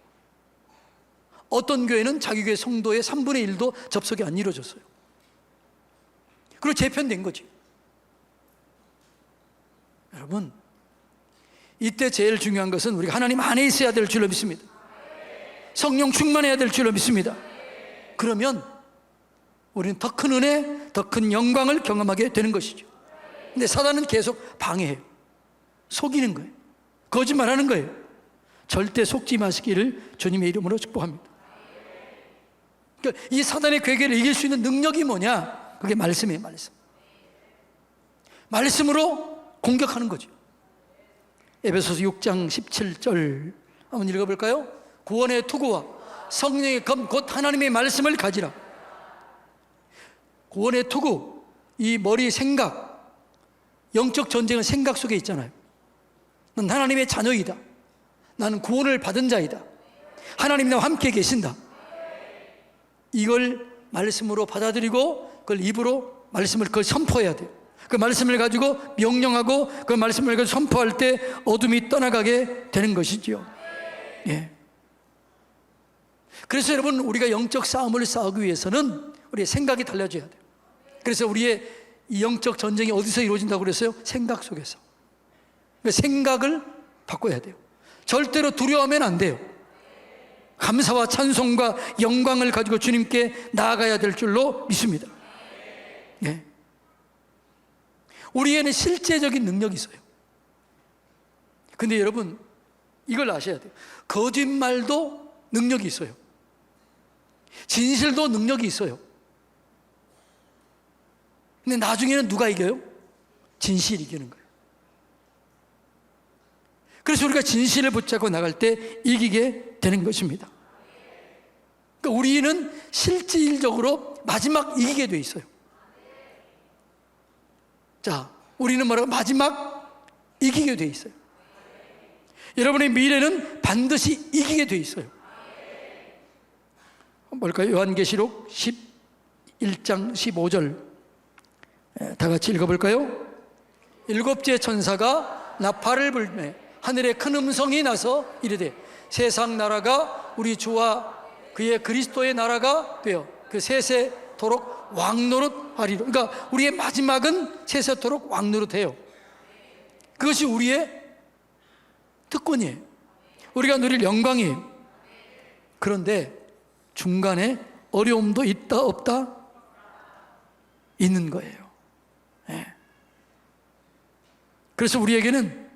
어떤 교회는 자기 교회 성도의 3분의 1도 접속이 안 이루어졌어요. 그리고 재편된 거지. 여러분, 이때 제일 중요한 것은 우리가 하나님 안에 있어야 될 줄로 믿습니다. 성령 충만해야 될 줄로 믿습니다. 그러면 우리는 더 큰 은혜, 더 큰 영광을 경험하게 되는 것이죠. 근데 사단은 계속 방해해요. 속이는 거예요. 거짓말하는 거예요. 절대 속지 마시기를 주님의 이름으로 축복합니다. 그러니까 이 사단의 괴계를 이길 수 있는 능력이 뭐냐? 그게 말씀이에요. 말씀. 말씀으로 공격하는 거죠. 에베소서 6장 17절 한번 읽어볼까요? 구원의 투구와 성령의 검 곧 하나님의 말씀을 가지라. 구원의 투구, 이 머리 생각, 영적 전쟁은 생각 속에 있잖아요. 난 하나님의 자녀이다. 나는 구원을 받은 자이다. 하나님이 나와 함께 계신다. 이걸 말씀으로 받아들이고 그걸 입으로 말씀을 그걸 선포해야 돼요. 그 말씀을 가지고 명령하고 그 말씀을 가지고 선포할 때 어둠이 떠나가게 되는 것이죠. 예. 그래서 여러분, 우리가 영적 싸움을 싸우기 위해서는 우리의 생각이 달라져야 돼요. 그래서 우리의 이 영적 전쟁이 어디서 이루어진다고 그랬어요? 생각 속에서. 그러니까 생각을 바꿔야 돼요. 절대로 두려워하면 안 돼요. 감사와 찬송과 영광을 가지고 주님께 나아가야 될 줄로 믿습니다. 예. 우리에는 실제적인 능력이 있어요. 근데 여러분, 이걸 아셔야 돼요. 거짓말도 능력이 있어요. 진실도 능력이 있어요. 근데 나중에는 누가 이겨요? 진실이 이기는 거예요. 그래서 우리가 진실을 붙잡고 나갈 때 이기게 되는 것입니다. 그러니까 우리는 실질적으로 마지막 이기게 돼 있어요. 자, 우리는 뭐라고? 마지막 이기게 돼 있어요. 여러분의 미래는 반드시 이기게 돼 있어요. 뭘까요? 요한계시록 11장 15절 다 같이 읽어볼까요? 일곱째 천사가 나팔을 불매 하늘에 큰 음성이 나서 이르되 세상 나라가 우리 주와 그의 그리스도의 나라가 되어 그 세세토록 왕노릇하리로. 그러니까 우리의 마지막은 세세토록 왕노릇해요. 그것이 우리의 특권이에요. 우리가 누릴 영광이에요. 그런데 중간에 어려움도 있다 없다? 있는 거예요. 네. 그래서 우리에게는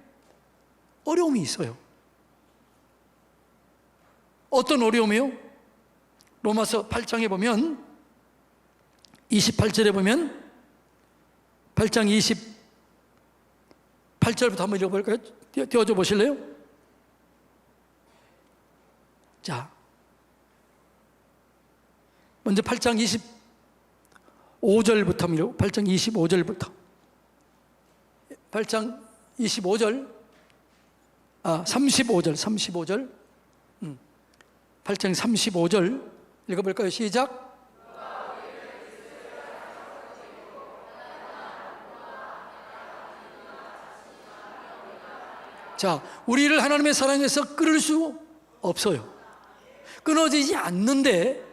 어려움이 있어요. 어떤 어려움이요? 로마서 8장에 보면 28절에 보면 8장 28절부터 한번 읽어볼까요? 띄워줘 보실래요? 자, 먼저 8장 25절부터 한번 8장 25절부터 8장 25절 35절 8장 35절 읽어볼까요? 시작. 자, 우리를 하나님의 사랑에서 끊을 수 없어요. 끊어지지 않는데,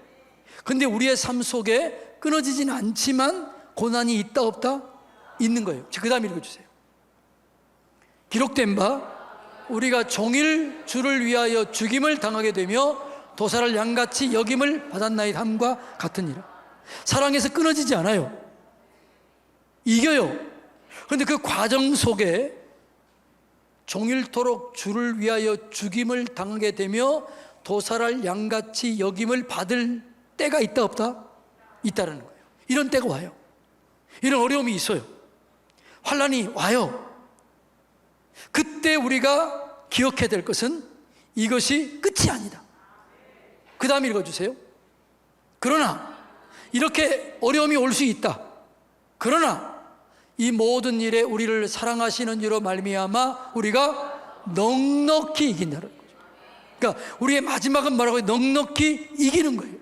근데 우리의 삶 속에 끊어지진 않지만 고난이 있다 없다? 있는 거예요. 그 다음 읽어주세요. 기록된 바 우리가 종일 주를 위하여 죽임을 당하게 되며 도살을 양같이 여김을 받았나이다 함과 같으니라. 사랑에서 끊어지지 않아요. 이겨요. 그런데 그 과정 속에 종일토록 주를 위하여 죽임을 당하게 되며 도살할 양같이 여김을 받을 때가 있다 없다? 있다라는 거예요. 이런 때가 와요. 이런 어려움이 있어요. 환난이 와요. 그때 우리가 기억해야 될 것은 이것이 끝이 아니다. 그 다음 읽어주세요. 그러나 이렇게 어려움이 올 수 있다. 그러나 이 모든 일에 우리를 사랑하시는 이로 말미암아 우리가 넉넉히 이긴다는 거죠. 그러니까 우리의 마지막은 뭐라고 해요? 넉넉히 이기는 거예요.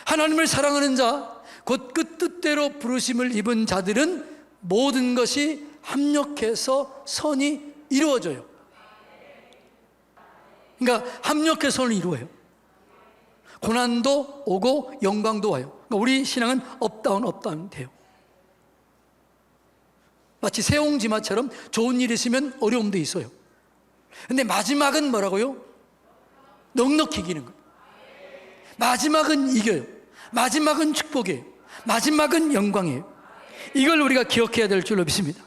하나님을 사랑하는 자, 곧 그 뜻대로 부르심을 입은 자들은 모든 것이 합력해서 선이 이루어져요. 그러니까 합력해서 선을 이루어요. 고난도 오고 영광도 와요. 그러니까 우리 신앙은 업다운 돼요. 마치 세옹지마처럼 좋은 일이 있으면 어려움도 있어요. 근데 마지막은 뭐라고요? 넉넉히 이기는 거예요. 마지막은 이겨요. 마지막은 축복이에요. 마지막은 영광이에요. 이걸 우리가 기억해야 될 줄로 믿습니다.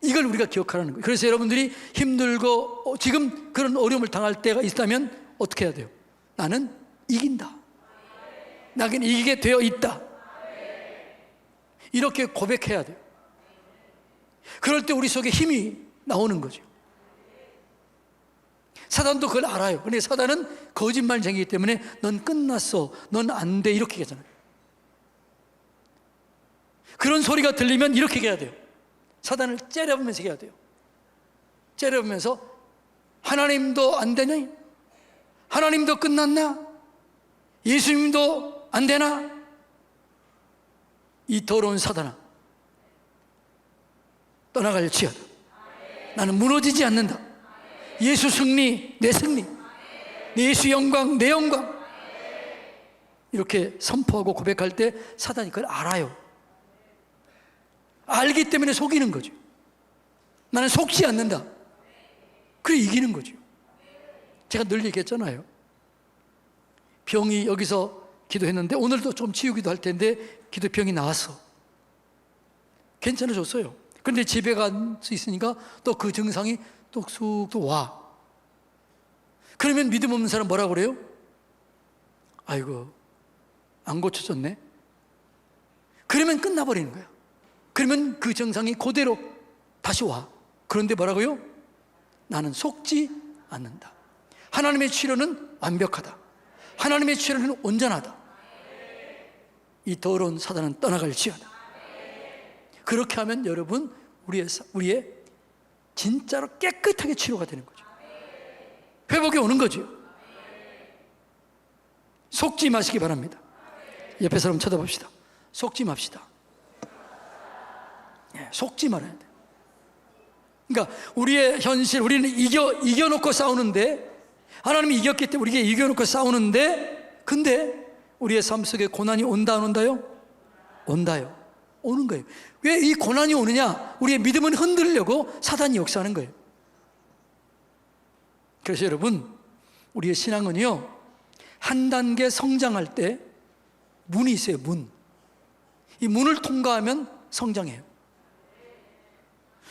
이걸 우리가 기억하라는 거예요. 그래서 여러분들이 힘들고 지금 그런 어려움을 당할 때가 있다면 어떻게 해야 돼요? 나는 이긴다. 나는 이기게 되어 있다. 이렇게 고백해야 돼요. 그럴 때 우리 속에 힘이 나오는 거죠. 사단도 그걸 알아요. 그런데 사단은 거짓말쟁이기 때문에 넌 끝났어, 넌 안 돼, 이렇게 얘기하잖아요. 그런 소리가 들리면 이렇게 해야 돼요. 사단을 째려보면서 해야 돼요. 째려보면서 하나님도 안 되냐? 하나님도 끝났나? 예수님도 안 되나? 이 더러운 사단아, 떠나갈지어다. 나는 무너지지 않는다. 예수 승리, 내 승리. 예수 영광, 내 영광. 이렇게 선포하고 고백할 때 사단이 그걸 알아요. 알기 때문에 속이는 거죠. 나는 속지 않는다. 그래 이기는 거죠. 제가 늘 얘기했잖아요. 병이 여기서 기도했는데 오늘도 좀 치유기도 할 텐데 기도병이 나왔어. 괜찮아졌어요. 그런데 집에 갈 수 있으니까 또 그 증상이 또 쑥 또 와. 그러면 믿음 없는 사람 뭐라고 그래요? 아이고 안 고쳐졌네. 그러면 끝나버리는 거예요. 그러면 그 증상이 그대로 다시 와. 그런데 뭐라고요? 나는 속지 않는다. 하나님의 치료는 완벽하다. 하나님의 치료는 온전하다. 이 더러운 사단은 떠나갈지어다. 그렇게 하면 여러분 우리의 진짜로 깨끗하게 치료가 되는 거죠. 회복이 오는 거죠. 속지 마시기 바랍니다. 옆에 사람 쳐다봅시다. 속지 맙시다. 속지 말아야 돼. 그러니까 우리의 현실, 우리는 이겨놓고 싸우는데, 하나님이 이겼기 때문에 우리가 이겨놓고 싸우는데, 근데 우리의 삶 속에 고난이 온다 안 온다요? 온다요. 오는 거예요. 왜 이 고난이 오느냐? 우리의 믿음은 흔들려고 사단이 역사하는 거예요. 그래서 여러분, 우리의 신앙은요, 한 단계 성장할 때 문이 있어요. 이 문을 통과하면 성장해요.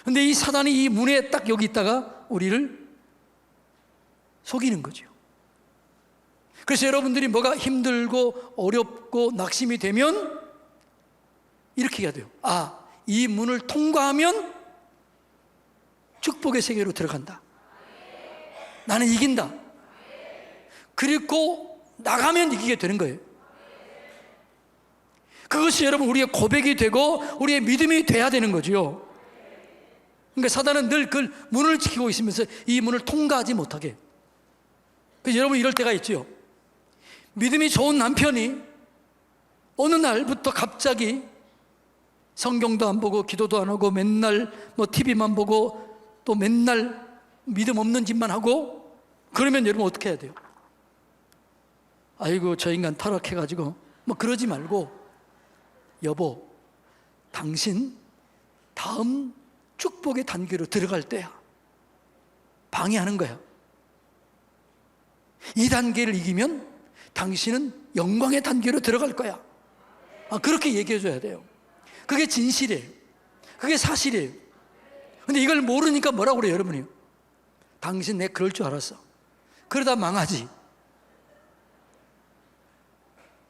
근데 이 사단이 이 문에 딱 여기 있다가 우리를 속이는 거죠. 그래서 여러분들이 뭐가 힘들고 어렵고 낙심이 되면 이렇게 해야 돼요. 아, 이 문을 통과하면 축복의 세계로 들어간다. 나는 이긴다. 그리고 나가면 이기게 되는 거예요. 그것이 여러분 우리의 고백이 되고 우리의 믿음이 돼야 되는 거죠. 그러니까 사단은 늘 그 문을 지키고 있으면서 이 문을 통과하지 못하게. 그래서 여러분 이럴 때가 있죠. 믿음이 좋은 남편이 어느 날부터 갑자기 성경도 안 보고 기도도 안 하고 맨날 TV만 보고 또 맨날 믿음 없는 짓만 하고, 그러면 여러분 어떻게 해야 돼요? 아이고 저 인간 타락해가지고 그러지 말고, 여보 당신 다음 축복의 단계로 들어갈 때야. 방해하는 거야. 이 단계를 이기면 당신은 영광의 단계로 들어갈 거야. 그렇게 얘기해 줘야 돼요. 그게 진실이에요. 그게 사실이에요. 근데 이걸 모르니까 뭐라고 그래요, 여러분이요? 당신 내 그럴 줄 알았어. 그러다 망하지.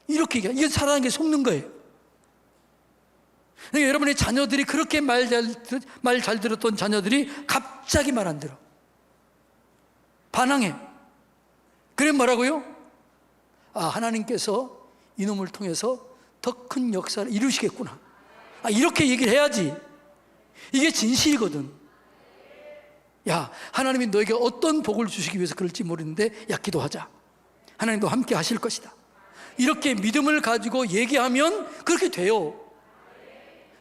이렇게 얘기해. 이게 살아가는 게 속는 거예요. 그러니까 여러분의 자녀들이 그렇게 말 잘 들었던 자녀들이 갑자기 말 안 들어. 반항해. 그래 뭐라고요? 아, 하나님께서 이놈을 통해서 더 큰 역사를 이루시겠구나. 아, 이렇게 얘기를 해야지. 이게 진실이거든. 야, 하나님이 너에게 어떤 복을 주시기 위해서 그럴지 모르는데 야, 기도하자. 하나님도 함께 하실 것이다. 이렇게 믿음을 가지고 얘기하면 그렇게 돼요.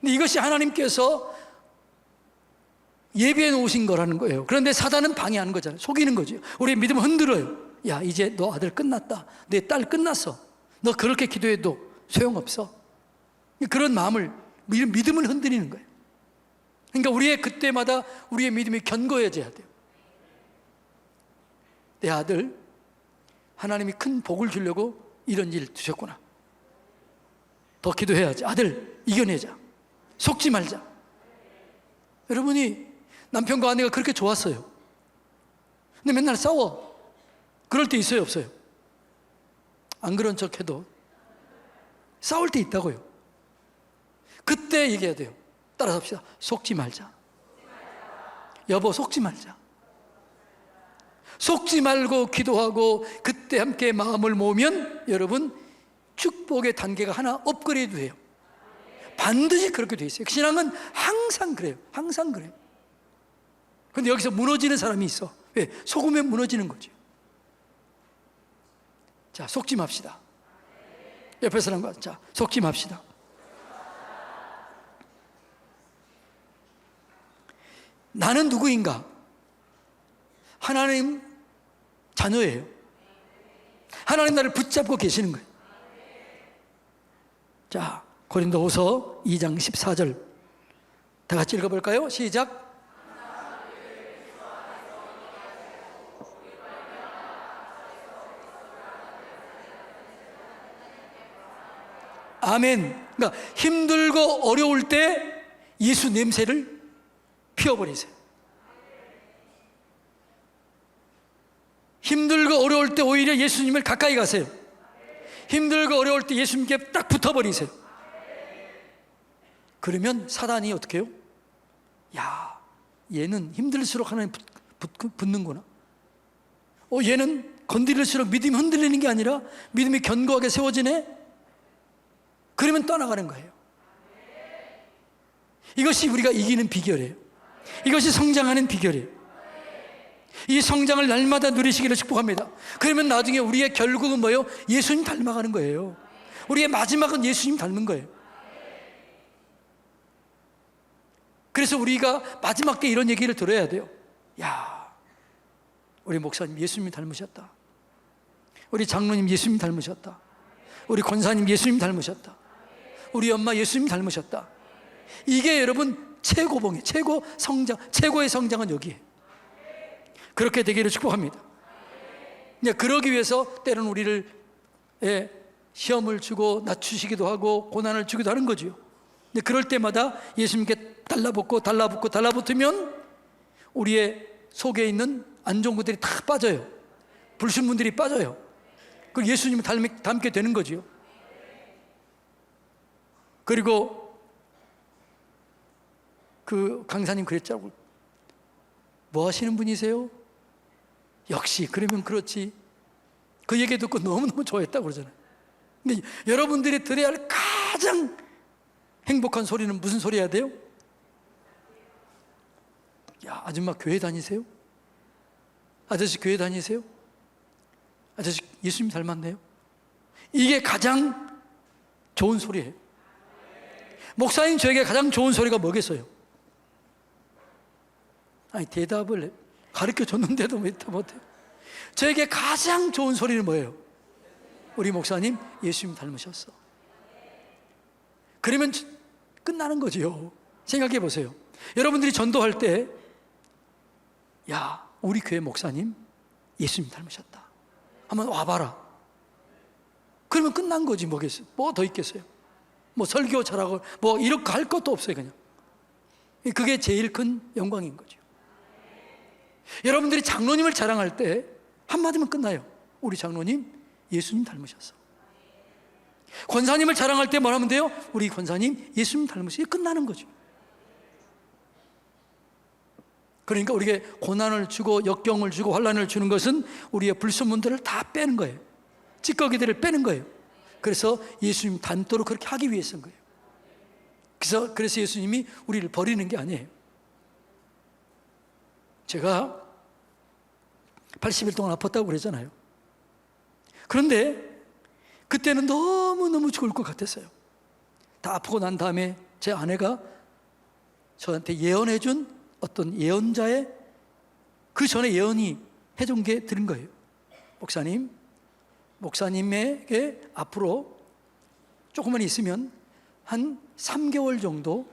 근데 이것이 하나님께서 예비해 놓으신 거라는 거예요. 그런데 사단은 방해하는 거잖아요. 속이는 거죠. 우리의 믿음을 흔들어요. 야, 이제 너 아들 끝났다. 내 딸 끝났어. 너 그렇게 기도해도 소용없어. 그런 마음을, 믿음을 흔들리는 거예요. 그러니까 우리의 그때마다 우리의 믿음이 견고해져야 돼요. 내 아들, 하나님이 큰 복을 주려고 이런 일 두셨구나. 더 기도해야지. 아들, 이겨내자. 속지 말자. 여러분이 남편과 아내가 그렇게 좋았어요. 근데 맨날 싸워. 그럴 때 있어요, 없어요? 안 그런 척 해도 싸울 때 있다고요. 그때 얘기해야 돼요. 따라서 합시다. 속지 말자. 여보, 속지 말자. 속지 말고 기도하고 그때 함께 마음을 모으면 여러분 축복의 단계가 하나 업그레이드 돼요. 반드시 그렇게 돼 있어요. 신앙은 항상 그래요. 항상 그래요. 근데 여기서 무너지는 사람이 있어. 왜? 속으면 무너지는 거죠. 자, 속지 맙시다. 옆에 사람과 자, 속지 맙시다. 나는 누구인가? 하나님 자녀예요. 하나님 나를 붙잡고 계시는 거예요. 자, 고린도후서 2장 14절 다 같이 읽어볼까요? 시작. 아멘. 그러니까 힘들고 어려울 때 예수 냄새를 피워버리세요. 힘들고 어려울 때 오히려 예수님을 가까이 가세요. 힘들고 어려울 때 예수님께 딱 붙어버리세요. 그러면 사단이 어떻게 해요? 야, 얘는 힘들수록 하나님 붙는구나. 얘는 건드릴수록 믿음이 흔들리는 게 아니라 믿음이 견고하게 세워지네? 그러면 떠나가는 거예요. 이것이 우리가 이기는 비결이에요. 이것이 성장하는 비결이에요. 이 성장을 날마다 누리시기를 축복합니다. 그러면 나중에 우리의 결국은 뭐예요? 예수님 닮아가는 거예요. 우리의 마지막은 예수님 닮은 거예요. 그래서 우리가 마지막 때 이런 얘기를 들어야 돼요. 야, 우리 목사님 예수님 닮으셨다. 우리 장로님 예수님 닮으셨다. 우리 권사님 예수님 닮으셨다. 우리 엄마 예수님 닮으셨다. 이게 여러분 최고봉이에요. 최고 성장, 최고의 성장은 여기에. 그렇게 되기를 축복합니다. 그러기 위해서 때로는 우리를 시험을 주고 낮추시기도 하고 고난을 주기도 하는 거죠. 근데 그럴 때마다 예수님께 달라붙으면 우리의 속에 있는 안 좋은 것들이 다 빠져요. 불순물들이 빠져요. 그리고 예수님을 닮게 되는 거죠. 그리고 그 강사님 그랬자고, 뭐 하시는 분이세요? 역시 그러면 그렇지. 그 얘기 듣고 너무너무 좋아했다고 그러잖아요. 근데 여러분들이 들어야 할 가장 행복한 소리는 무슨 소리 해야 돼요? 야, 아줌마 교회 다니세요? 아저씨 교회 다니세요? 아저씨 예수님 닮았네요? 이게 가장 좋은 소리예요. 목사님 저에게 가장 좋은 소리가 뭐겠어요? 아니 대답을 가르쳐 줬는데도 왜 못해요? 저에게 가장 좋은 소리는 뭐예요? 우리 목사님 예수님 닮으셨어. 그러면 끝나는 거죠. 생각해 보세요. 여러분들이 전도할 때, 야, 우리 교회 목사님 예수님 닮으셨다. 한번 와봐라. 그러면 끝난 거지 뭐겠어요? 뭐 더 있겠어요? 뭐 설교 잘하고 뭐 이렇게 할 것도 없어요. 그냥 그게 제일 큰 영광인 거죠. 여러분들이 장로님을 자랑할 때 한마디면 끝나요. 우리 장로님 예수님 닮으셨어. 권사님을 자랑할 때 뭐라면 돼요? 우리 권사님 예수님 닮으셨어. 이게 끝나는 거죠. 그러니까 우리에게 고난을 주고 역경을 주고 환난을 주는 것은 우리의 불순물들을 다 빼는 거예요. 찌꺼기들을 빼는 거예요. 그래서 예수님 닮도록 그렇게 하기 위해서인 거예요. 그래서 예수님이 우리를 버리는 게 아니에요. 제가 80일 동안 아팠다고 그랬잖아요. 그런데 그때는 너무너무 죽을 것 같았어요. 다 아프고 난 다음에 제 아내가 저한테 예언해 준 어떤 예언자의 그 전에 예언이 해준 게 들은 거예요. 목사님에게 앞으로 조금만 있으면 한 3개월 정도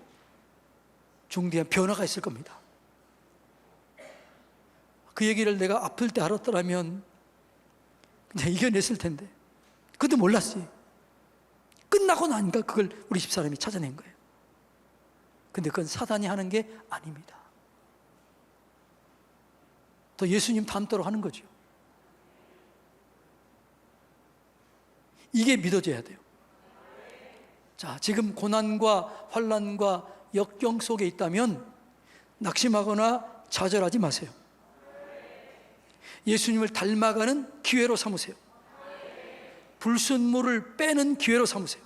중대한 변화가 있을 겁니다. 그 얘기를 내가 아플 때 알았더라면 그냥 이겨냈을 텐데, 그것도 몰랐어요. 끝나고 나니까 그걸 우리 집사람이 찾아낸 거예요. 근데 그건 사단이 하는 게 아닙니다. 더 예수님 닮도록 하는 거죠. 이게 믿어져야 돼요. 자, 지금 고난과 환난과 역경 속에 있다면 낙심하거나 좌절하지 마세요. 예수님을 닮아가는 기회로 삼으세요. 불순물을 빼는 기회로 삼으세요.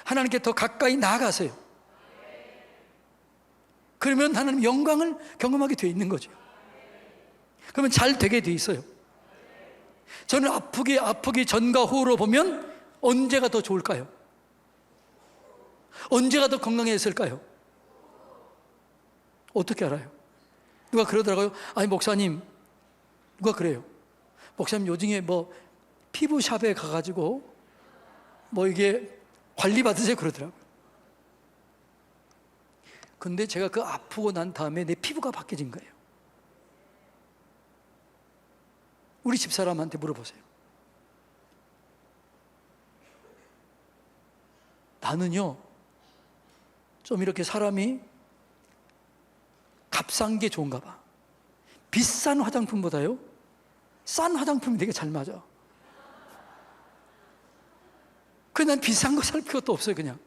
하나님께 더 가까이 나아가세요. 그러면 하나님 영광을 경험하게 되어 있는 거죠. 그러면 잘 되게 되어 있어요. 저는 아프기 전과 후로 보면 언제가 더 좋을까요? 언제가 더 건강했을까요? 어떻게 알아요? 누가 그러더라고요. 아니 목사님, 누가 그래요? 목사님 요즘에 뭐 피부샵에 가가지고 뭐 이게 관리 받으세요 그러더라고요. 근데 제가 그 아프고 난 다음에 내 피부가 바뀌어진 거예요. 우리 집사람한테 물어보세요. 나는요, 좀 이렇게 사람이 값싼 게 좋은가 봐. 비싼 화장품보다요, 싼 화장품이 되게 잘 맞아. 그래서 난 비싼 거 살 필요도 없어요, 그냥.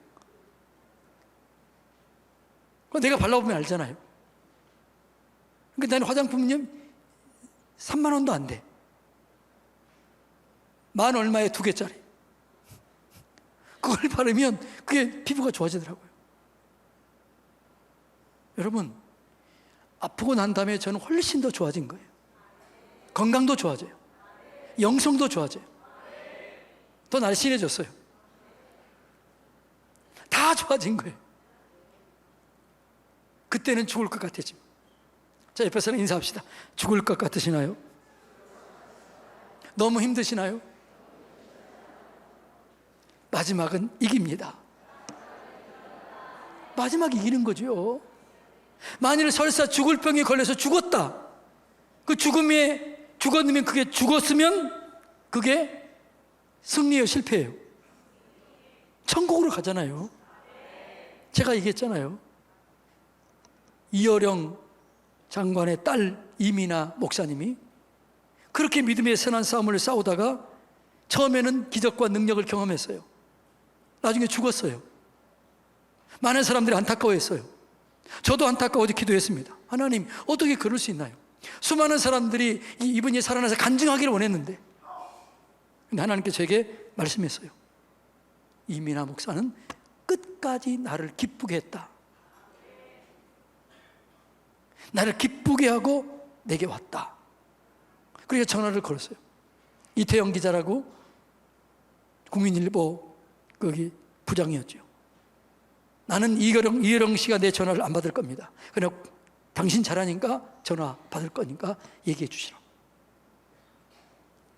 내가 발라보면 알잖아요. 그러니까 나는 화장품은요, 3만 원도 안 돼. 만 얼마에 2개짜리. 그걸 바르면 그게 피부가 좋아지더라고요. 여러분, 아프고 난 다음에 저는 훨씬 더 좋아진 거예요. 건강도 좋아져요. 영성도 좋아져요. 더 날씬해졌어요. 다 좋아진 거예요. 그때는 죽을 것 같았지만. 자, 옆에서는 인사합시다. 죽을 것 같으시나요? 너무 힘드시나요? 마지막은 이깁니다. 마지막 이기는 거죠. 만일 설사 죽을 병에 걸려서 죽었다. 그 죽었으면 그게 죽었으면 그게 승리예요, 실패예요? 천국으로 가잖아요. 제가 얘기했잖아요. 이어령 장관의 딸 이미나 목사님이 그렇게 믿음의 선한 싸움을 싸우다가 처음에는 기적과 능력을 경험했어요. 나중에 죽었어요. 많은 사람들이 안타까워했어요. 저도 안타까워서 기도했습니다. 하나님, 어떻게 그럴 수 있나요? 수많은 사람들이 이분이 살아나서 간증하기를 원했는데, 근데 하나님께서 제게 말씀했어요. 이민아 목사는 끝까지 나를 기쁘게 했다. 나를 기쁘게 하고 내게 왔다. 그러니까 전화를 걸었어요. 이태영 기자라고 국민일보 거기 부장이었죠. 나는 이어령 씨가 내 전화를 안 받을 겁니다. 그냥 당신 잘하니까 전화 받을 거니까 얘기해 주시라고.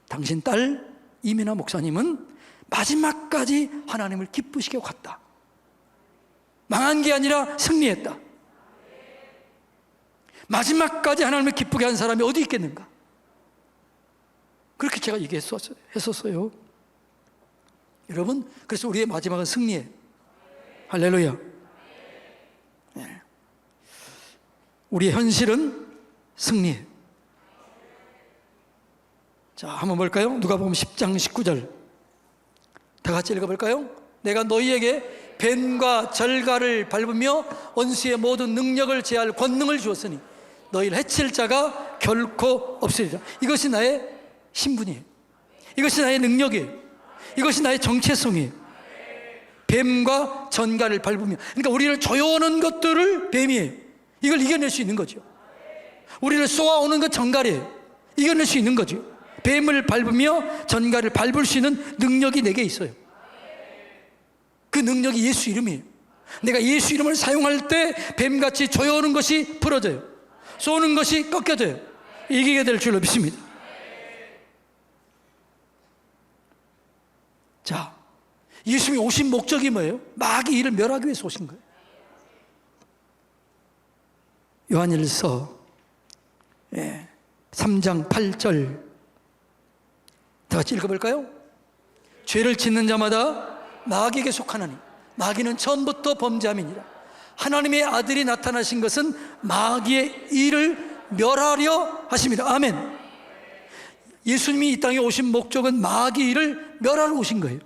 당신 딸 이민아 목사님은 마지막까지 하나님을 기쁘시게 갔다. 망한 게 아니라 승리했다. 마지막까지 하나님을 기쁘게 한 사람이 어디 있겠는가? 그렇게 제가 얘기했었어요. 여러분, 그래서 우리의 마지막은 승리예요. 할렐루야. 우리의 현실은 승리예요. 자, 한번 볼까요? 누가복음 10장 19절 다 같이 읽어볼까요? 내가 너희에게 뱀과 절갈을 밟으며 원수의 모든 능력을 제할 권능을 주었으니 너희를 해칠 자가 결코 없으리라. 이것이 나의 신분이에요. 이것이 나의 능력이에요. 이것이 나의 정체성이에요. 뱀과 전갈을 밟으며, 그러니까 우리를 조여오는 것들을 뱀이에요. 이걸 이겨낼 수 있는 거죠. 우리를 쏘아오는 것 전갈이에요. 이겨낼 수 있는 거죠. 뱀을 밟으며 전갈을 밟을 수 있는 능력이 내게 있어요. 그 능력이 예수 이름이에요. 내가 예수 이름을 사용할 때 뱀같이 조여오는 것이 풀어져요. 쏘는 것이 꺾여져요. 이기게 될 줄로 믿습니다. 자, 예수님이 오신 목적이 뭐예요? 마귀 일을 멸하기 위해서 오신 거예요. 요한일서 3장 8절 다 같이 읽어볼까요? 죄를 짓는 자마다 마귀에게 속하나니 마귀는 처음부터 범죄함이니라. 하나님의 아들이 나타나신 것은 마귀의 일을 멸하려 하심이라. 아멘. 예수님이 이 땅에 오신 목적은 마귀 일을 멸하러 오신 거예요.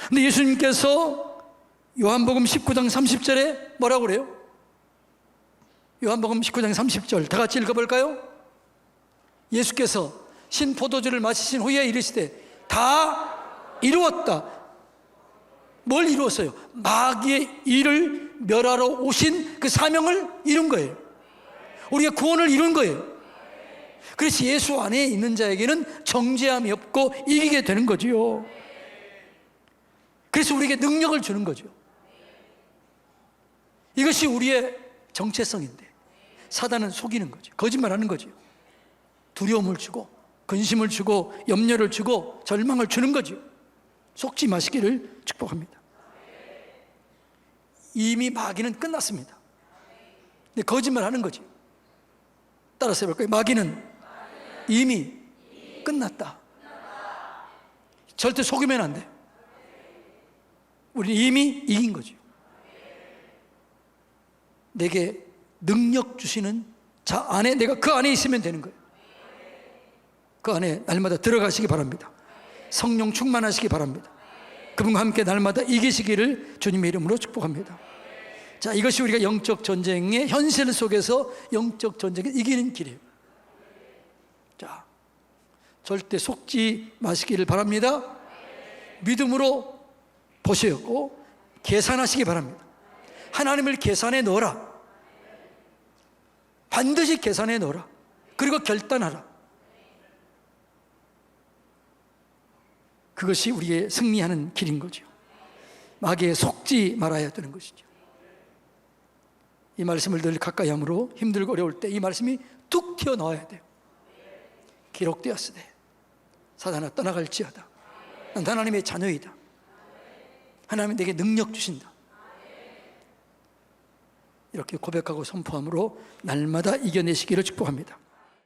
근데 예수님께서 요한복음 19장 30절에 뭐라고 그래요? 요한복음 19장 30절 다 같이 읽어볼까요? 예수께서 신포도주를 마시신 후에 이르시되 다 이루었다. 뭘 이루었어요? 마귀의 일을 멸하러 오신 그 사명을 이룬 거예요. 우리가 구원을 이룬 거예요. 그래서 예수 안에 있는 자에게는 정죄함이 없고 이기게 되는 거지요. 그래서 우리에게 능력을 주는 거죠. 이것이 우리의 정체성인데 사단은 속이는 거죠. 거짓말하는 거죠. 두려움을 주고 근심을 주고 염려를 주고 절망을 주는 거죠. 속지 마시기를 축복합니다. 이미 마귀는 끝났습니다. 근데 거짓말하는 거죠. 따라서 해볼까요? 마귀는 이미 끝났다. 절대 속이면 안 돼. 우리는 이미 이긴 거죠. 내게 능력 주시는 자 안에, 내가 그 안에 있으면 되는 거예요. 그 안에 날마다 들어가시기 바랍니다. 성령 충만하시기 바랍니다. 그분과 함께 날마다 이기시기를 주님의 이름으로 축복합니다. 자, 이것이 우리가 영적 전쟁의 현실 속에서 영적 전쟁을 이기는 길이에요. 자, 절대 속지 마시기를 바랍니다. 믿음으로 보시고 계산하시기 바랍니다. 하나님을 계산해 넣어라. 반드시 계산해 넣어라. 그리고 결단하라. 그것이 우리의 승리하는 길인 거죠. 마귀에 속지 말아야 되는 것이죠. 이 말씀을 늘 가까이 함으로 힘들고 어려울 때 이 말씀이 툭 튀어나와야 돼요. 기록되었으되 사단아 떠나갈지어다. 난 하나님의 자녀이다. 하나님은 내게 능력 주신다. 이렇게 고백하고 선포함으로 날마다 이겨내시기를 축복합니다.